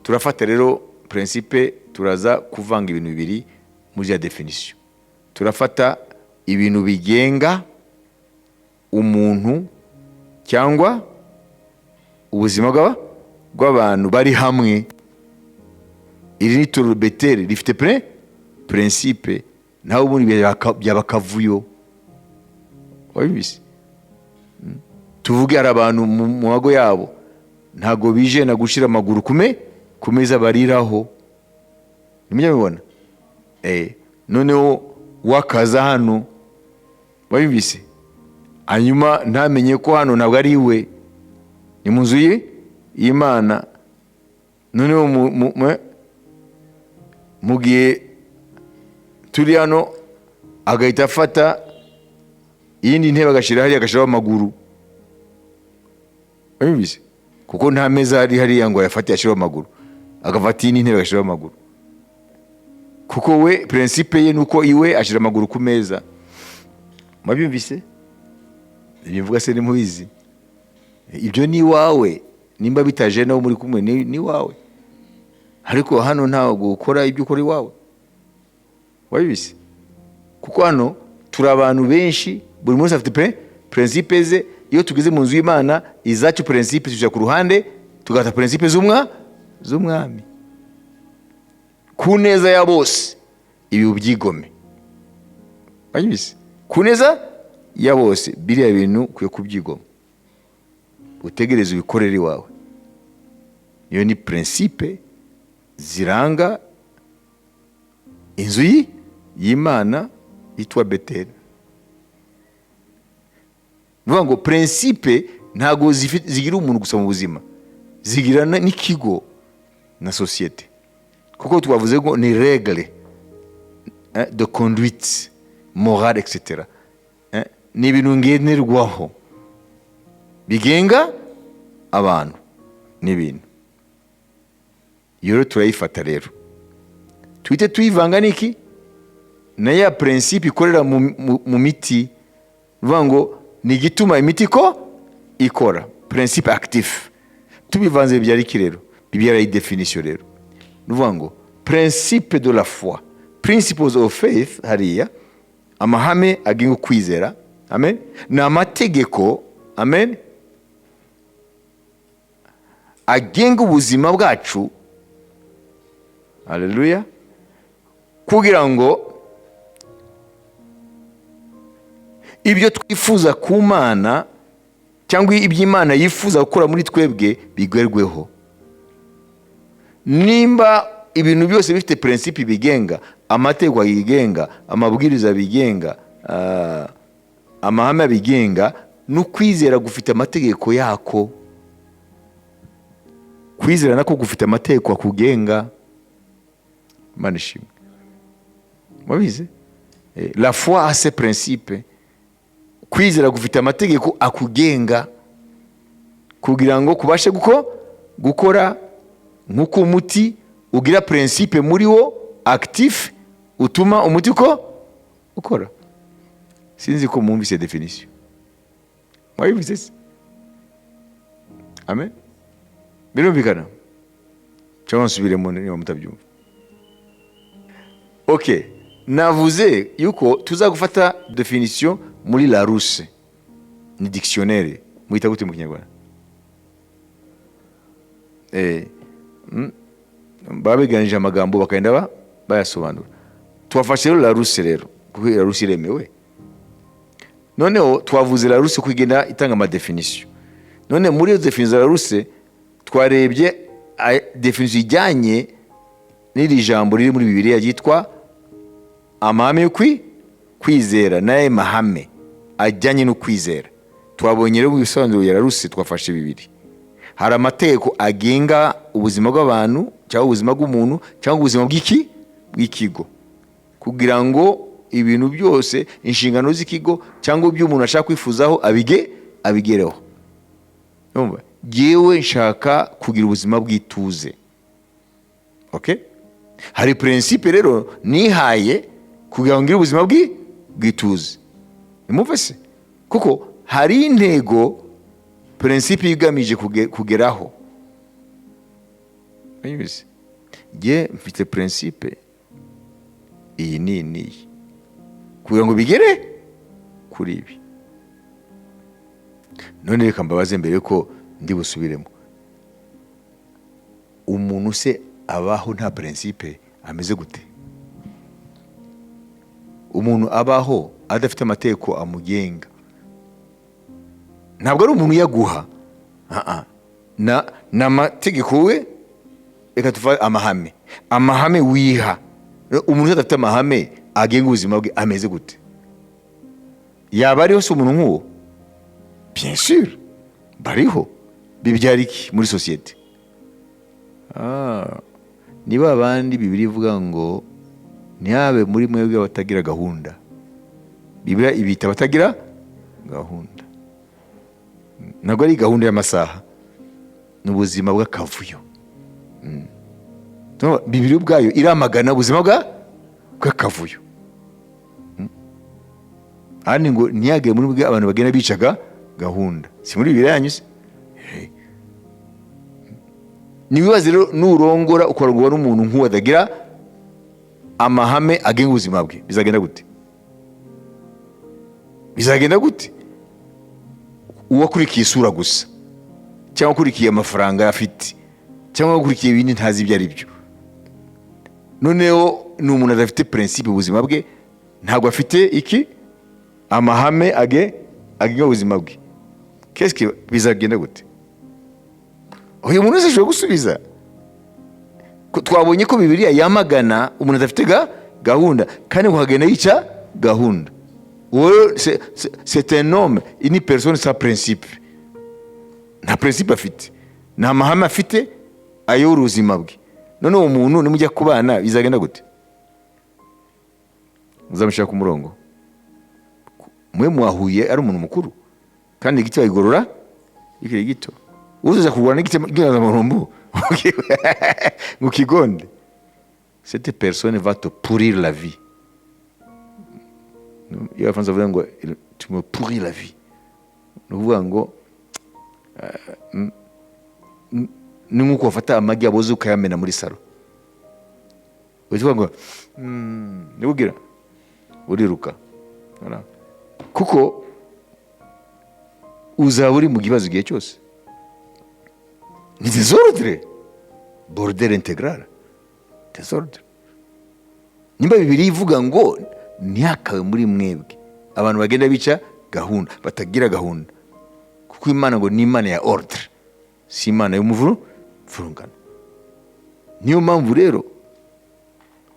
Turafata rero principe, turaza kuvanga ibintu bibiri muri ya definition. Turafata ibintu bigenga umuntu cyangwa ubuzima bw'abantu bari hamwe. Iri ni toro beteri rifite principe, naho ubundi byabakavuyo. Wabibise? Tuvuge hari abantu mu mago yabo ntago bije na gushira amaguru ku meza bariraho. Nimujya mubona? Noneho wakaza hano, wabibise? Hanyuma ntamenye ko hano ntabwo ari iwe, ni mu nzu y'Imana. Noneho mugiye turi hano agahita afata iyindi ntebe agashira hariya, agashiraho amaguru. Wabibise? Kuko nta meza hari hariya ngo yafate yashiraho amaguru, agafata iyindi ntebe agashiraho amaguru. Kuko we principe ye nuko iwe ashira amaguru ku meza. Mwabyumvise? Bivuga se ni mubizi? Ibyo ni wawe, nimba bitaje nawo muri kumwe ni wawe. Ariko hano ntago ukora ibyo ukora iwawe. Wabibise? Kuko hano turi abantu benshi, buri munsi afite principe ze. Iyo tugeze mu nzu y'Imana, izacu principe tujya ku ruhande, tugata principe z'umwami. Ku neza ya bose ibi ubyigome. Wabibise? Ku neza ya bose biriya bintu kuye kubyigoma, utegereze ubikorera iwawe. Iyo ni principe ziranga inzu y'Imana yitwa Beteli. Nuvuga ngo principe ntago zigira umuntu gusa mu buzima, zigira n'ikigo na societe. Kuko twavuze ngo ni règle de conduite morale etc. Ni ibintu ngenerwaho bigenga abantu n'ibintu. Iyo rero turayifata rero tuhite tuyivanga n'iki na ya principe ikorera mu miti. Nuvuga ngo ni igituma imiti ikora, principe actif. Tubivanze byari iki rero? Bibyara iyi definition rero. Nuvuga ngo principe de la foi, principles of faith, hariya amahame agenga ukwizera, amen, ni amategeko, amen, agenga ubuzima bwacu, haleluya, kugira ngo ibyo twifuza ku Mana cyangwa iby'Imana yifuza gukora muri twebwe bigerweho. Nimba ibintu byose bifite principe bigenga, amategeko yigenga, amabwiriza bigenga, amahame bigenga, n'ukwizera gufite amategeko yako. Kwizera nako gufite amategeko akugenga. Imana ishimwe. Mwabize? La foi a ses principes. Kwizera gufite amategeko akugenga kugira ngo kubashe gukora nk'uko umuti ugira principe muri wo actif utuma umuti ukora. Sinzi ko mwumvise definition. Mwabivuze? Amen. Birumvikana? Cyangwa nsubiremo niba mutabyumva. Okay, navuze yuko tuzagufata definition muri Larousse, ni dictionnaire muita gute mu Kinyarwanda. baba beganije amagambo bakagenda bayasobanura. Twafashe rero Larousse rero kuko Larousse iremewe. Noneho twavuze Larousse ko igenda itanga amadefinisiyo. None muri iyo definisiyo Larousse twarebye definisiyo ijyanye n'iri jambo riri muri Bibiliya ryitwa amahame yo kwizera, naye mahame ajyanye no kwizera. Twabonye rero ibisobanuro ya Larousse twafashe bibiri. Hari amategeko agenga ubuzima bw'abantu cyangwa ubuzima bw'umuntu cyangwa ubuzima bw'ikigo, kugira ngo ibintu byose, inshingano z'ikigo cyangwa ibyo umuntu ashaka kwifuzaho abigereho. Numva jewe nshaka kugira ubuzima bw'ituze. Okay? Hari principe rero nihaye kugira ngo ngire ubuzima bw'ituze. Nimumve se? Kuko hari intego principe igamije kugeraho. Anyuze. Je mfite principe iyi ni kugira ngo bigere kuri ibi. None reka mbabaze mbere ko ndi busubiremo. Umuntu se abaho nta principe ameze gute? Umuntu abaho adafite amategeko amugenga ntabwo ari umuntu yaguha. Na mategeko we reka tuva amahame wiha. Umuntu adafite amahame agenga ubuzima bwe ameze gute? Yaba ariho se umuntu nk'uwo? Bien sûr bariho. Bibyara iki muri societe? Niba abandi Bibiliya ivuga ngo ntihabe muri mwebwe abatagira gahunda. Bibiliya ibita abatagira gahunda. Ntabwo ari gahunda y'amasaha, ni ubuzima bw'akavuyo. Bibiliya ubwayo iramagana ubuzima bw'akavuyo. Handi ngo ntiyagire muri bwe abantu bagenda bicaga gahunda. Si muri Bibiliya yanyu se? Nibibaze rero nurongora ukarongora n'umuntu nk'uwo adagira amahame agenga ubuzima bwe, bizagenda gute? Bizagenda gute? Uwakurikiye isura gusa, cyangwa ukurikiye amafaranga afite, cyangwa ukurikiye ibindi ntazi ibyo ari byo. Noneho ni umuntu adafite principe ubuzima bwe, ntabwo afite iki amahame agenga ubuzima bwe. Qu'est-ce bizagenda gute? Uyu muntu wese ashobora gusubiza. Twabonye ko Bibiliya yamagana umuntu adafite gahunda, kandi ngo hagenda yica gahunda. C'est un homme, une personne sans principe. Nta principe afite, nta mahame afite ayobora ubuzima bwe. None uwo muntu nimujya kubana bizagenda gute? Muzamushaka ku murongo. Mwe mwahuye ari umuntu mukuru, kandi igiti bayigorora ikiri gito. Uzuza kugorana n'igiti cy'amurumbu ngo kigonde. Cette personne va te pourrir la vie. Iyo afanze avuga ngo tu me pourris la vie. Nuvuga ngo ni nkuko wafata amagi aboze ukayamena muri salo. Uvuga ngo nibugira uriruka. Kuko uzaba uri mu kibazo igihe cyose. Ni désordre, bordel intégral, désordre. Nimba Bibiliya ivuga ngo ntihakabe muri mwebwe abantu bagenda bica gahunda, batagira gahunda, kuko Imana ngo ni Imana ya ordre, si Imana y'umuvurungano. Niyo mpamvu rero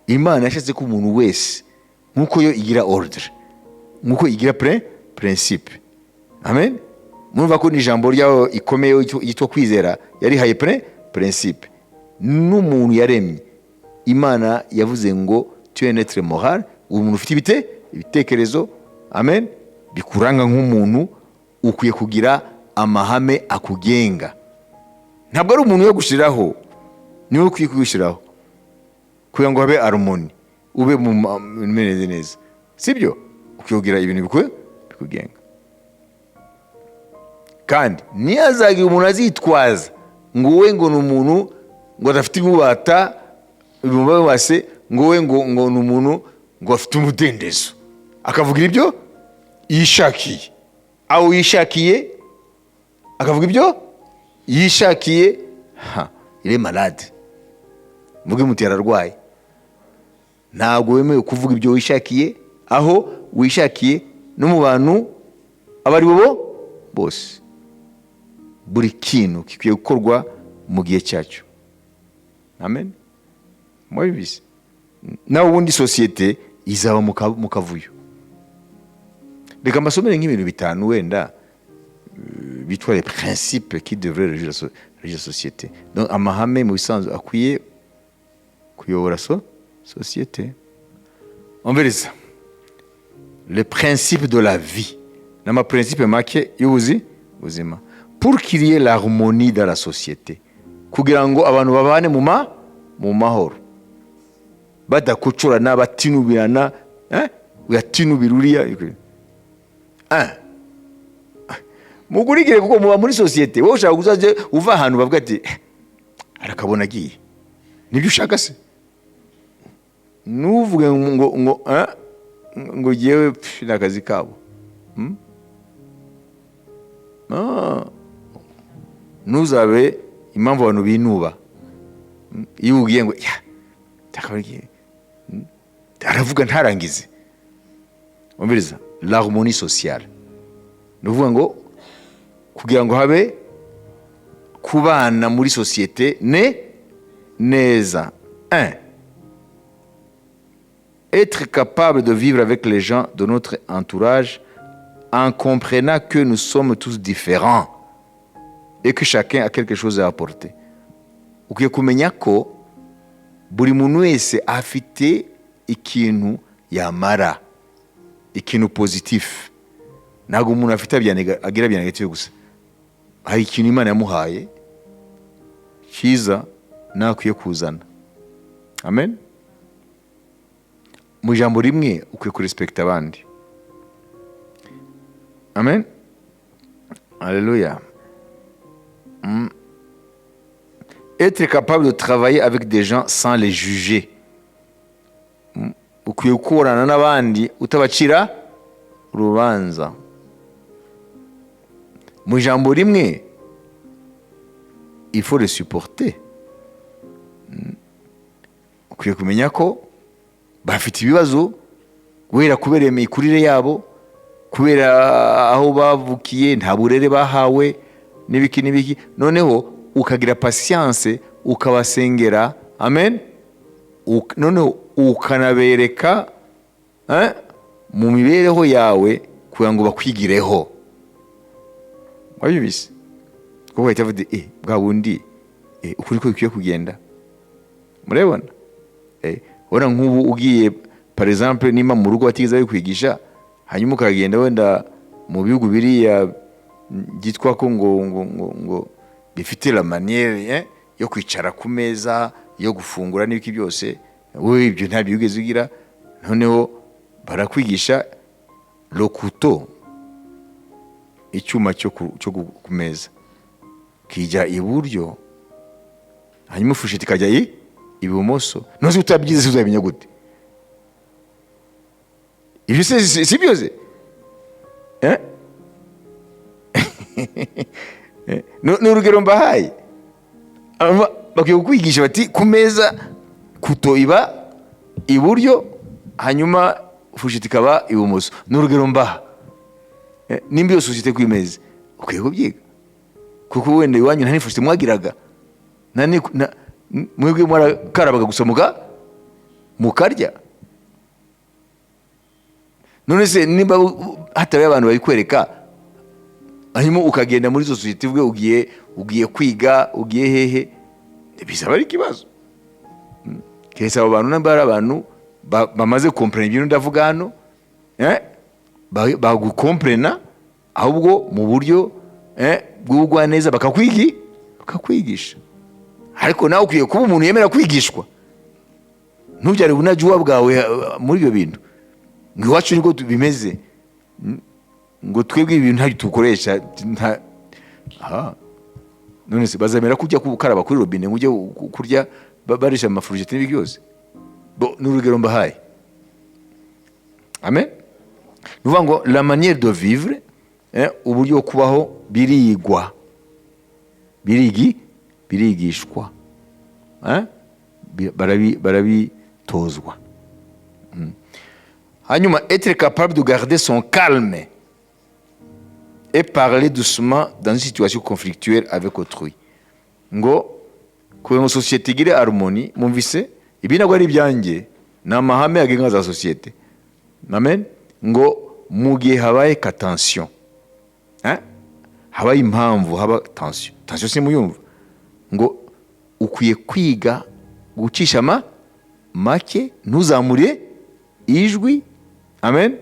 Imana yashatse ko umuntu wese nkuko yo igira ordre, nkuko igira principe. Amen. Murumva ko ni ijambo ryaho ikomeye yitwa kwizera yarihaye principe. N'umuntu yaremye, Imana yavuze ngo tu es un être moral, umuntu ufite ibitekerezo, amen, bikuranga nk'umuntu, ukwiye kugira amahame akugenga. Ntabwo ari umuntu yo gushiraho, niwe ukwiye kugushiraho kugira ngo habe harmony, ube mumeze neza, sibyo? Ukiyogira ibintu bikugenga. Kandi niyazagira umuntu azitwaza ngo we ngo n'umuntu ngo adafite ibubata ibumabase, ngo we ngo n'umuntu ngo afite umudendezo, akavugira ibyo yishakiye, aho yishakiye akavuga ibyo yishakiye, il est malade. muge muti yararwaye. Ntabwo wemewe kuvuga ibyo wishakiye aho wishakiye no mu bantu abari bo bose. Buri kintu kikwiye gukorwa mu gihe cyacu. Amen. Mwabibise. Nawe ubundi sosiyete izaba mu kavuyo. Reka mbasomere nk'ibintu bitanu wenda bitwa les principes qui devraient régir la société. Donc amahame mu bisanzwe akwiye kuyobora société. On verra ça. Les principes de la vie. Nama principe make y'ubuzima. Pour qu'il y ait l'harmonie dans la société. Kugira ngo abantu babane mu mahoro. Badakucurana batinubirana, uyatinubira uriya. Mugurikire kuko muba muri société. Wowe ushaka kuzaje uva ahantu bavuga ati arakabona agiye. Nibyo ushaka se? Nuvuge ngo yewe nakazi kabo. Nuzabe impamvu abantu binuba. Iyo ugiye ngo takabariye. Aravuga ntarangize. Umviriza, l'harmonie sociale. Nuvuga ngo kugira ngo habe kubana muri société neza. 1. Être capable de vivre avec les gens de notre entourage en comprenant que nous sommes tous différents et que chacun a quelque chose à apporter. Ukwiye kumenya ko buri muntu wese afite ikintu yamara, ikintu positif. Ntabwo umuntu afite agira bya negative gusa. Hari ikintu Imana yamuhaye cyiza nakwiye kuzana. Amen. Mu jambo rimwe ukwiye kurespecta abandi. Amen. Alléluia. Être capable de travailler avec des gens sans les juger. Ukwiye gukorana n'abandi utabacira urubanza. Mu jambo rimwe il faut les supporter. Ukwiye kumenya ko bafite ibibazo guhera kubera imikurire yabo, kubera aho bavukiye nta burere bahawe n'ibiki. Noneho ukagira patience ukabasengera. Amen. Noneho ukanabereka mu mibereho yawe kugira ngo bakwigireho. Wabibise kuko bahita bavuga bwa bundi ukuri ko bikwiye kugenda. Murabona? Ora nk'ubu ugiye par exemple nima mu rugo batiza kwigisha hanyuma ukagenda wenda mu bihugu biriya gitwa ko ngo bifite la manière yo kwicara ku meza yo gufungura n'ibiki byose, wowe ibyo nta byugeze ugira. Noneho barakwigisha le couteau, icyuma cyo ku meza kijya iburyo hanyuma fushiti kajya ibumoso. Nozi utabyize uzabimenya gute? Ibyo si byose n'urugero mbahaye. Bakwiye kukwigisha bati ku meza kuto iba iburyo hanyuma fushiti kaba ibumoso. N'urugero mbaha. Nimba iyo sosiyete ku imeza ukwiye kubyiga kuko wenda iwanyu nta nifushiti mwagiraga, mwebwe mwarakarabaga gusa mukarya. None se nimba hatabaye abantu babikwereka hanyuma ukagenda muri sosiyete uvuge ugiye kwiga, ugiye hehe, bizaba ari ikibazo. Kesa abo bantu namba ari abantu bamaze comprendre ibintu ndavuga hano, bagukomprena ahubwo mu buryo bw'ubugwa neza bakakwigisha. Ariko nawe ukwiye kuba umuntu yemera kwigishwa. Ntubyare ubunajuwa bwawe muri ibyo bintu ngo iwacu niko bimeze, ngo twebwe ibintu ntabyo tukoresha. None se bazamera kujya kukaraba kuri robine ngo ujye kurya barisha amafurujete n'ibiki byose. N'urugero mbahaye. Amen. Nuvuga ngo la manière de vivre, uburyo kubaho birigishwa. barabitozwa. Hanyuma être capable de garder son calme et parler doucement dans une situation conflictuelle avec autrui. Ngo kugira ngo sosiyete igire harmoni, mwumvise ibi ntabwo ari ibyanjye, ni amahame agenga za sosiyete. Amen. Ngo mu gihe habaye ka tension, habaye impamvu, haba tension simuyumva, ngo ukwiye kwiga gucisha make, ntuzamure ijwi. Amen.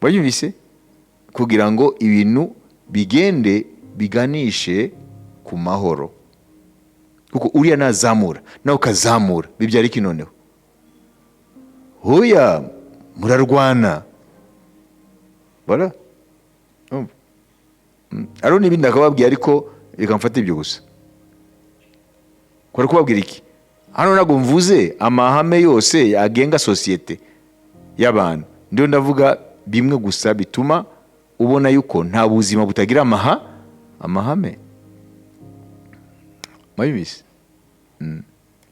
Bayumvise, kugira ngo ibintu bigende biganishe ku mahoro. Kuko uriya nazamura nawe ukazamura, bibyara iki noneho? Hoya murarwana. Voilà. Aro n'ibindi akababwiye, ariko reka mfate ibyo gusa. Kwari kubabwira iki? Hano ntabwo mvuze amahame yose agenga sosiyete y'abantu, ndio ndavuga bimwe gusa bituma ubona yuko nta buzima butagira amahame. Mayibise.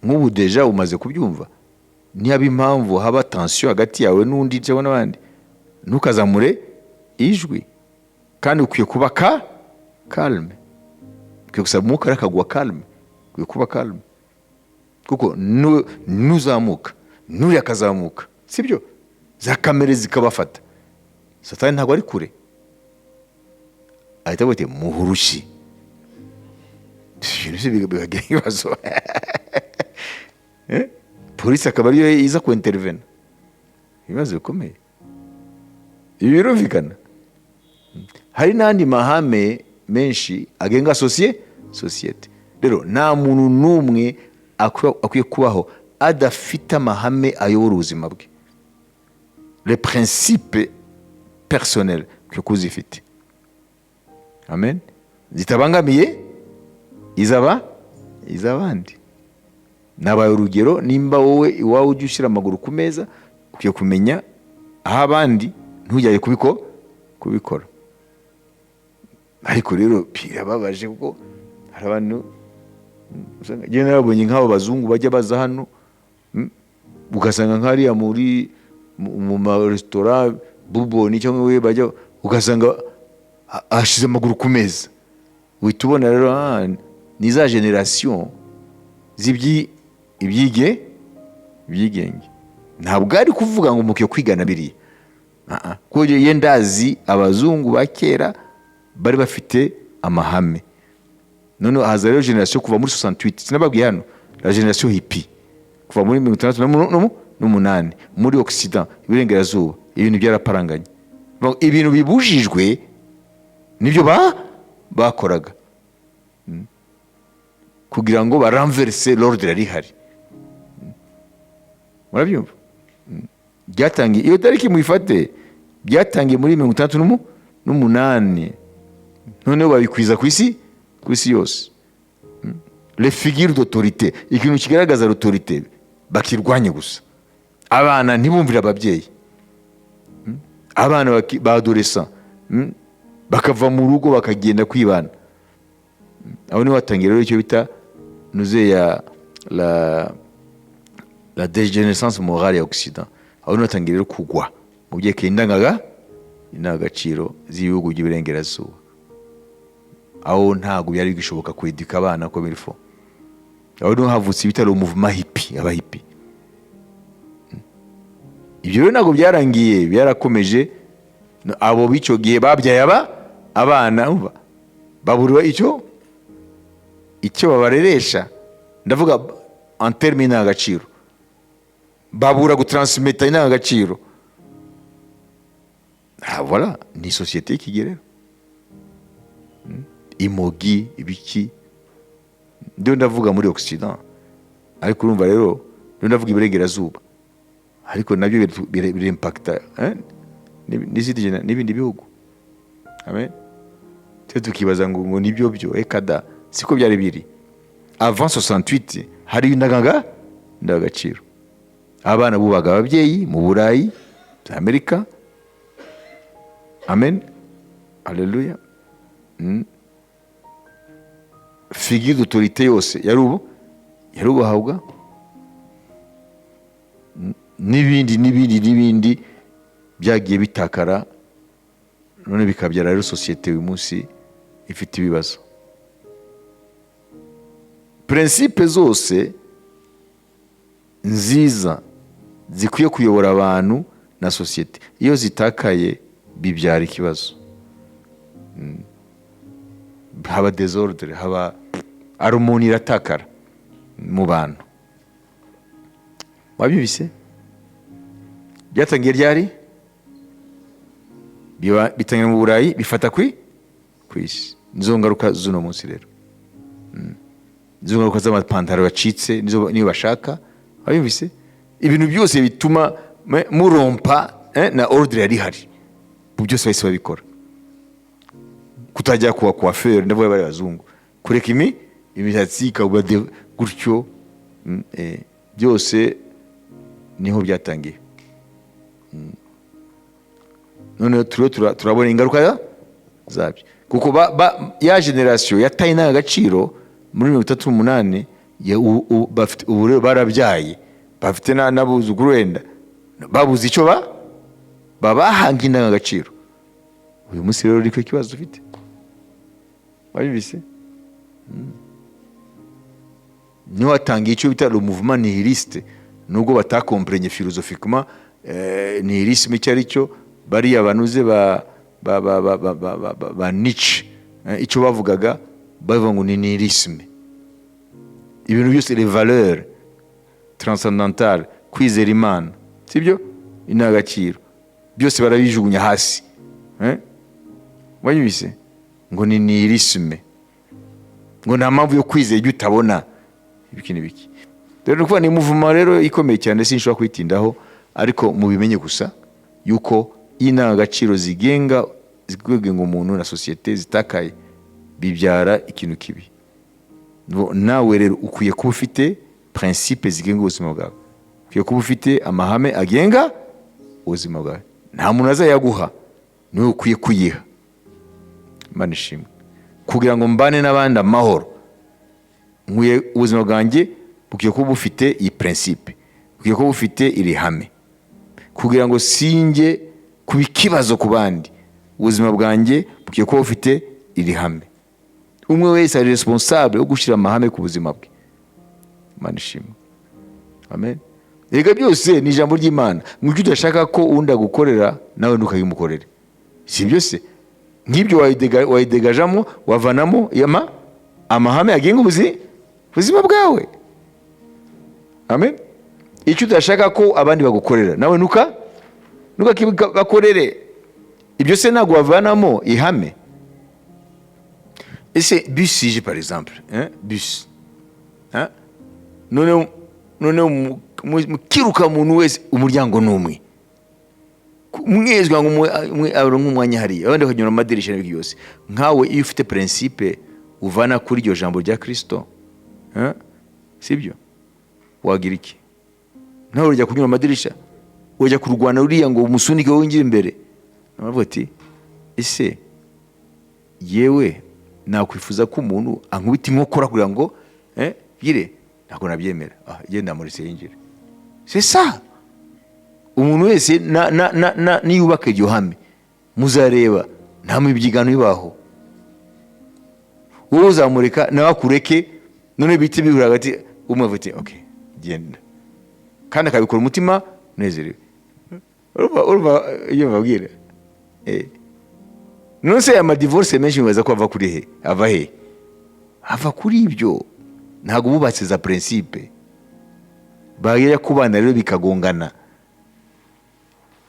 Nk'ubu deja umaze kubyumva, ntihaba impamvu haba tension hagati yawe n'undi cyangwa n'abandi, ntukazamure ijwi, kandi ukwiye kuba calme. Ukwiye gusaba umwuka akagwa calme, ukwiye kuba calme, kuko nuzamuka nuri akazamuka, sibyo? Za kamere zikabafata, Satani ntabwo ari kure, ahita bate muhurushi. Bigagira ibibazo. Polisi akaba ariyo iza ku intervene, ibibazo bikomeye. Ibi birumvikana. Hari n'andi mahame menshi agenga sosiyete. Rero nta muntu n'umwe akwiye kubaho adafite amahame ayobora ubuzima bwe, les principes personnels kwiye kuzifite. Amen. Zitabangamiye izabandi. Nabaye urugero, nimba wowe iwawe ujya ushyira amaguru ku meza, ukwiye kumenya aho abandi ntujyaye kubikora. Ariko rero birababaje kuko hari abantu njye narabonye nk'abo bazungu bajya baza hano, ugasanga nk'ariya mu maresitora buboni cyangwa we bajya, ugasanga ashize amaguru ku meza. Uhita ubona rero ni za generation ibyigenge. Ntabwo ari kuvuga ngo mukiye kwigana biriya, kuko ye ndazi abazungu ba kera bari bafite amahame. None haza rero generation kuva muri 68, sinababwiye hano, la generation hippie kuva muri 1968 muri Occident, iburengerazuba, ibintu byaraparanganye. Ibintu bibujijwe nibyo bakoraga kugira ngo baranverse l'ordre rihari. Murabyumva? Byatangiye iyo tariki mwifate, byatangiye muri 1968, noneho babikwiza ku isi yose. Les figures d'autorité, ikintu kigaragaza l'autorité bakirwanye gusa. Abana ntibumvira ababyeyi, abana ba adolescent bakava mu rugo bakagenda kwibana. Aho niho hatangiye rero icyo bita ya la dégénérescence morale ya Occident. Aho niho hatangiye rero kugwa mu byekeye indangagaciro z'ibihugu by'iburengerazuba. Aho ntabwo byari gishoboka kwedika abana ko birifo. Aho niho havutse ibitaro mouvement hippie, aba hippie. Ibyo rero ntabwo byarangiye, byarakomeje. Abo bicyo gihe babyaye abana baburiwe icyo babareresha, ndavuga en terme y'indangagaciro, babura gutransmeta indangagaciro. Voilà, ni sosiyete y'ikigerero, imogi ibiki. Ndio ndavuga muri Occident, ariko urumva rero ndio ndavuga iburengerazuba, ariko nabyo birimpacta n'ibindi bihugu. Amen. Tukibaza ngo nibyo byo ekada, siko byari biri. Avant 68 hari indangagaciro. Abana bubaga ababyeyi mu Burayi, Amerika. Amen. Haleluya. Figure d'autorité yose yarubahabwa n'ibindi byagiye bitakara, none bikabyara rero sosiyete uyu munsi ifite ibibazo. Prinsipe zose nziza zikwiye kuyobora abantu na sosiyete, iyo zitakaye bibyara ikibazo. Haba desordre, haba harmoni iratakara mu bantu. Wabyumvise? Byatangiye ryari? Bitangira mu Burayi, bifata ku isi. Nizo ngaruka z'uno munsi rero. Nizo ngaruka z'amapantaro yacitse, niyo bashaka. Wabyumvise? Ibintu byose bituma murompa na ordre yari hari. Byose bahise babikora. Kutajya kuwa coiffeur, ndavuga bari bazungu. Kureka imisatsi ikaba gutyo, byose niho byatangiye. None turabona ingaruka zabyo, kuko ya generation yataye n'agaciro muri 38 bafite ubu barabyaye, bafite n'abuzukuru wenda babuze icyo babahanga indangagaciro. Uyu munsi rero ariko ikibazo ufite, wabibise niho watangiye icyo bita le mouvement nihiliste, nubwo batakomprenya philosophiquement nihilisme icyo ari cyo. Bariya banuze ba Nietzsche, icyo bavugaga bavuga ngo ni nihilisme. Ibintu byose les valeurs transcendantales, kwizera Imana, sibyo, indangagaciro byose barabijugunya hasi. Wanyibise ngo ni nihilisme, ngo nta mpamvu yo kwizera ibyo utabona, ibiki n'ibiki. Rero nuko ni mouvement rero ikomeye cyane, sinshobora kwitindaho, ariko mubimenye gusa yuko indangagaciro zigenga umuntu na sosiyete zitakaye bibyara ikintu kibi. Nawe rero ukwiye kuba ufite principe zigenga ubuzima bwawe, ukwiye kuba ufite amahame agenga ubuzima bwawe. Nta muntu azayaguha, niwe ukwiye kuyiha. Imana ishimwe. Kugira ngo mbane n'abandi amahoro, nkwiye ubuzima bwanjye bukiye kuba bufite iyi principe, bukiye kuba bufite iri hame, kugira ngo singe kuba ikibazo ku bandi. Ubuzima bwanjye bukiye kuba bufite iri hame. Umwe wese ari responsable wo gushyira amahame ku buzima bwe. Imana ishimwe. Amen. Ega byose ni ijambo ry'Imana. Nk'icyo udashaka ko undi agukorera, nawe ntukayimukorere. Si byose nk'ibyo wayidegajamo, wavanamo amahame agenga ubuzima bwawe. Amen. Icyo udashaka ko abandi bagukorera, nawe ntukakibakorere. Ibyo se ntabwo wavanamo ihame. Ese bus ije par exemple, bus, none mukiruka muntu wese umuryango n'umwe, mwezwa nk'umwanya hariya, abandi bakanyura amadirisha n'ibyo byose. Nkawe iyo ufite principe uvana kuri iryo jambo rya Kristo, sibyo, wagira iki? Nawe urajya kunyura amadirisha, urajya kurwana uriya ngo umusunike winjire imbere. Navuga ati ese yewe nakwifuza ko umuntu ankubita inkokora kugira ngo yire, ntabwo nabyemera. Genda muri se yinjire. C'est ça. Umuntu wese niyubaka iryo hame, muzareba nta mibyigano ibaho. Wowe uzamureka nawe akureke, none biti bihura hagati, umwe avuga okay, genda, kandi akabikora umutima unezerewe. Urumva iyo mbabwira, none se amadivorce menshi mwaza ko ava kuri he? Ava he? Ava kuri ibyo. Ntabwo bubatse za principe. Bagera kubana rero bikagongana,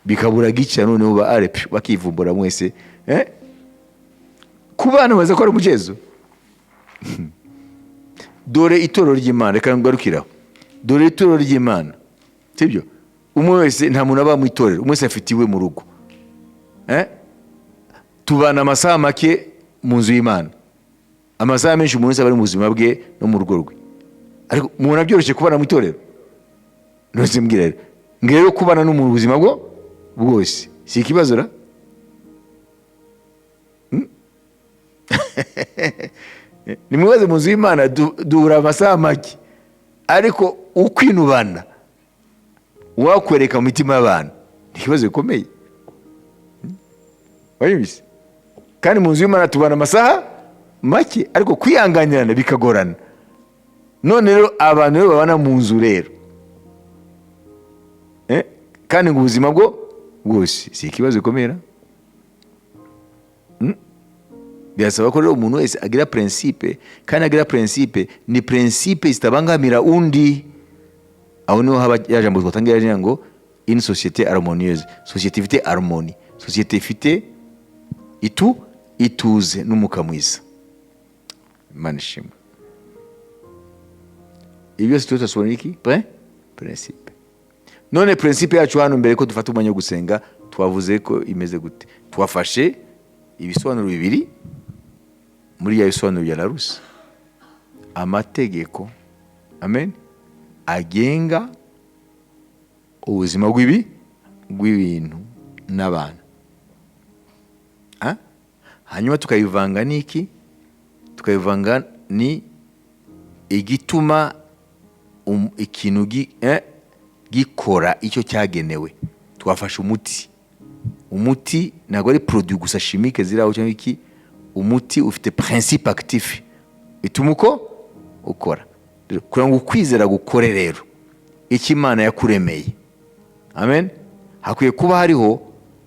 bikabura gica, none uba arep bakivumbura mwese. Kubana baza ko ari umujezo. Dore itorero ry'Imana, reka ngarukiraho. Dore itorero ry'Imana, sibyo? Umwe wese nta muntu aba mu itorero, umwe wese afite iwe mu rugo. Tubana amasaha make mu nzu y'Imana, amasaha menshi umuntu wese aba ari mu buzima bwe no mu rugo rwe. Ariko umuntu abyoroshye kubana mu itorero? Nose mbwira rero kubana n'umuntu ubuzima bwo bwose si ikibazo ra? Nimwibaze mu nzu y'Imana duhura amasaha make, ariko ukwinubana wakwereka mu mitima y'abantu ni ikibazo gikomeye. Wayibise kandi mu nzu y'Imana tubana amasaha make, ariko kwihanganirana bikagorana. None rero abantu rero babana mu nzu rero kandi ngo ubuzima bwo bwose si ikibazo gikomeye. Birasaba ko rero umuntu wese agira principe, kandi agira principe ni principe zitabangamira undi. Aho niho haba yajambo twatangira ngo une société harmonieuse, société ifite harmonie, société ifite ituze n'umuka mwiza. Imana ishimwe. Ibi byose tutasubira iki principe. None principe yacu hano mbere ko dufata umwanya wo gusenga twavuze ko imeze gute. Twafashe ibisobanuro bibiri muri ya bisobanuro ya Larousse. Amategeko, amen, agenga ubuzima bw'ibintu n'abantu. Hanyuma tukayivanga n'iki? Tukayivanga ni igituma ikintu gikora icyo cyagenewe. Twafashe umuti ntabwo ari produit gusa chimique ziraho cyangwa iki. Umuti ufite principe actif bituma ukora. Kugira ngo ukwizera gukore rero icyo Imana yakuremeye, amen, hakwiye kuba hariho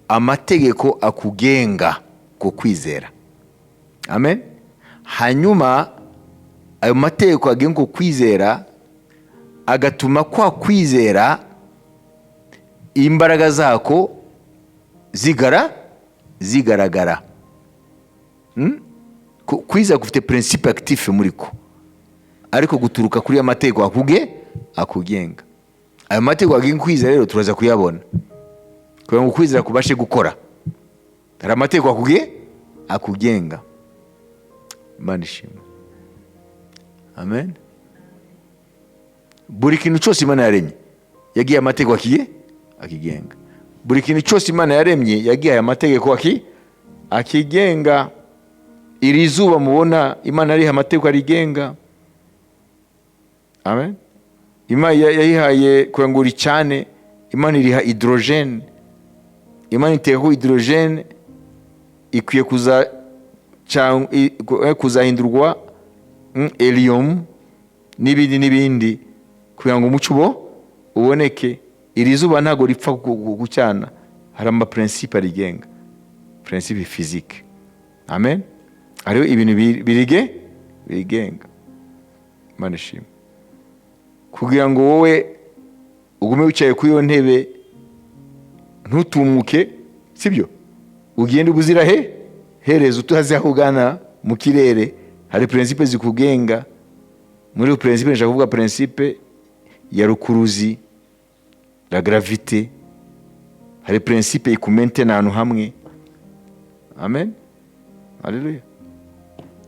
amategeko akugenga ku kwizera, amen. Hanyuma ayo mategeko agenga ku kwizera agatuma kwa kwizera imbaraga zako zigaragara. Kwizera kufite principe actif muri ko, ariko guturuka kuri amategeko akugenga. Ayo mategeko agenga kwizera rero turaza kuyabona kugira ngo kwizera kubashe gukora. Hari amategeko akugenga. Imana ishimwe, amen. Buri kintu cyose Imana yaremye yagiye amategeko akigenga. Buri kintu cyose Imana yaremye yagiye amategeko akigenga. Iri zuba mubona Imana yariha amategeko arigenga, amen. Imana yayihaye kugira ngo ricane. Imana iriha hydrogene. Imana iteho hydrogene ikwiye kuzahindurwa helium n'ibindi kugira ngo umucyo uboneke. Iri zuba ntago ripfa gucyana, hari ama principe arigenga, principe physique, amen. Hariho ibintu birigenga. Imana ishimwe. Kugira ngo wowe ugume wicaye kuri iyo ntebe ntutumuke, sibyo, ugende ubuzira hereza utazi aho ugana mu kirere, hari principe zikugenga. Muri principe nshaka kuvuga principe ya rukuruzi, la gravité. Hari principe ikumentena ahantu hamwe, amen, haleluya.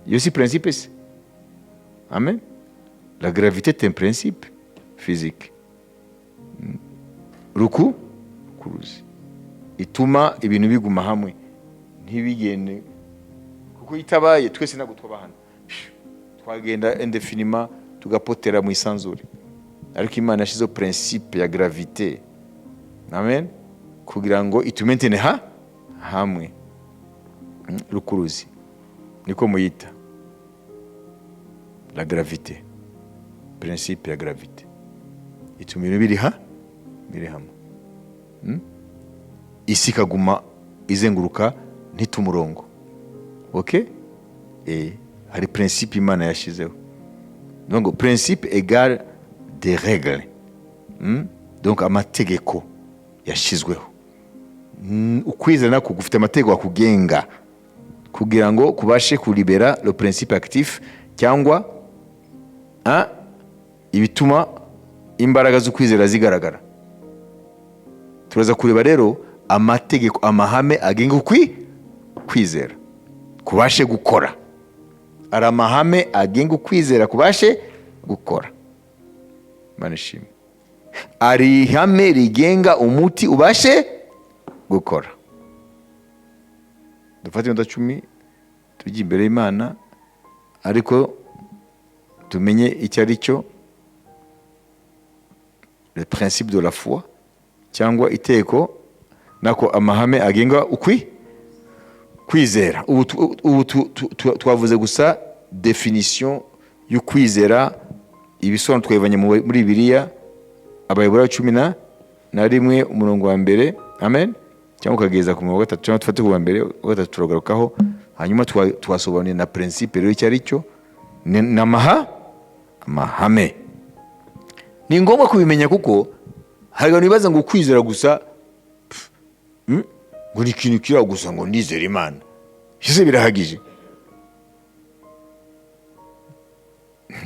Iyo si principe se, amen. La gravité est un principe physique. Rukuruzi ituma ibintu biguma hamwe ntibigende, kuko itabaye twese ntabwo twabahana, twagenda indefiniment tugapotera mu isanzure. Ariko Imana yashizeho principe ya gravité, amen, kugira ngo itumentene hamwe. Rukuruzi niko muyita, la gravité, principe ya gravité ituma ibintu biri hamwe. Isi kaguma izenguruka ntitumurongo, okay. Hari principe Imana yashizeho. Donc principe égale des règles, donc amategeko yashizweho. Ukwizera nako gufite amategeko akugenga kugira ngo kubashe kulibera le principe actif cyangwa ibituma imbaraga zo kwizera zigaragara. Turaza kureba rero amategeko, amahame agenga kwizera kubashe gukora. Ari amahame agenga kwizera kubashe gukora. Imana ishimwe. Ari ihame rigenga umuti ubashe gukora. Dufate iminota 10 tujye imbere y'Imana, ariko tumenye icyo ari cyo le principe de la foi, cyangwa iteko nako amahame agenga kwizera. Ubu twavuze gusa definition y'ukwizera, ibisobanuro twayivanye muri Bibiliya, Abayobora 11 umurongo wa mbere, amen, cyangwa ukageza ku murongo wa 3, cyangwa tufate ku wa mbere, wa 3 turagarukaho, hanyuma twasobanuye na principe rero icyo ari cyo amahame. Ni ngombwa kubimenya kuko hari abantu bibaza ngo kwizera gusa ngo ni ikintu kira gusa ngo ndizera Imana, ese birahagije?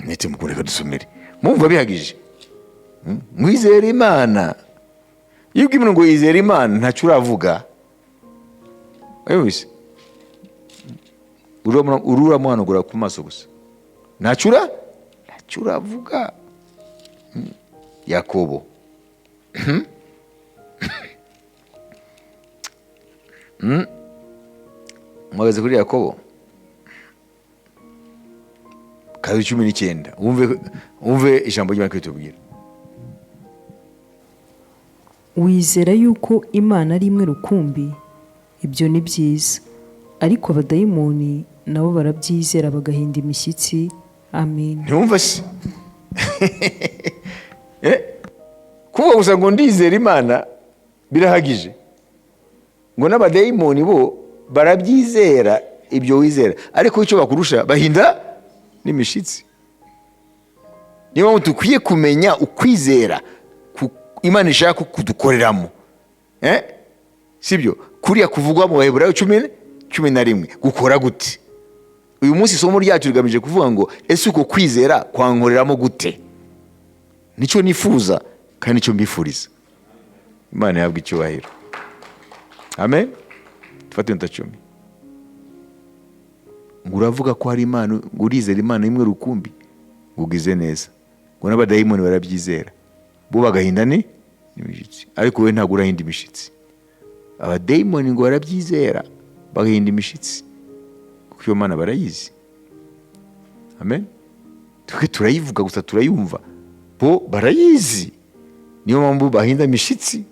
Nete mukureka dusomere, mumva bihagije? Mwizera Imana. Iyo ubwimwe ngo yizera Imana ntacyo uravuga. Ayobise urura muhanugura ku maso gusa, ntacyo uravuga. Yakobo mwageze kuri Yakobo 19 wumve ijambo ry'Imana kitubwira. Wizera yuko Imana ari imwe rukumbi, ibyo ni byiza, ariko abadayimoni nabo barabyizera bagahinda imishyitsi. Amen. Ntumva se? Kuvuga gusa ngo ndizera Imana birahagije, ngo n'abadayimoni bo barabyizera ibyo wizera, ariko icyo bakurusha bahinda n'imishitsi. Niyo mpamvu dukwiye kumenya ukwizera Imana ishaka kudukoreramo, sibyo? Kuriya kuvugwa mu Baheburayo 11 gukora gute? Uyu munsi isomo ryacu rigamije kuvuga ngo ese uko kwizera kwankoreramo gute? Nicyo nifuza kandi nicyo mbifuriza. Imana yabwa icyubahiro. Amen. Tufate inota 10. Ngo uravuga ko hari Imana, ngo urizera Imana imwe rukumbi, ugize neza. Ngo n'abadayimoni barabyizera, bo bagahinda n'imishitsi, ariko we ntabwo urahinda imishitsi. Abadayimoni ngo barabyizera bagahinda imishitsi, kuko iyo Mana barayizi. Amen. Twe turayivuga gusa turayumva, bo barayizi, niyo mpamvu bahinda imishitsi.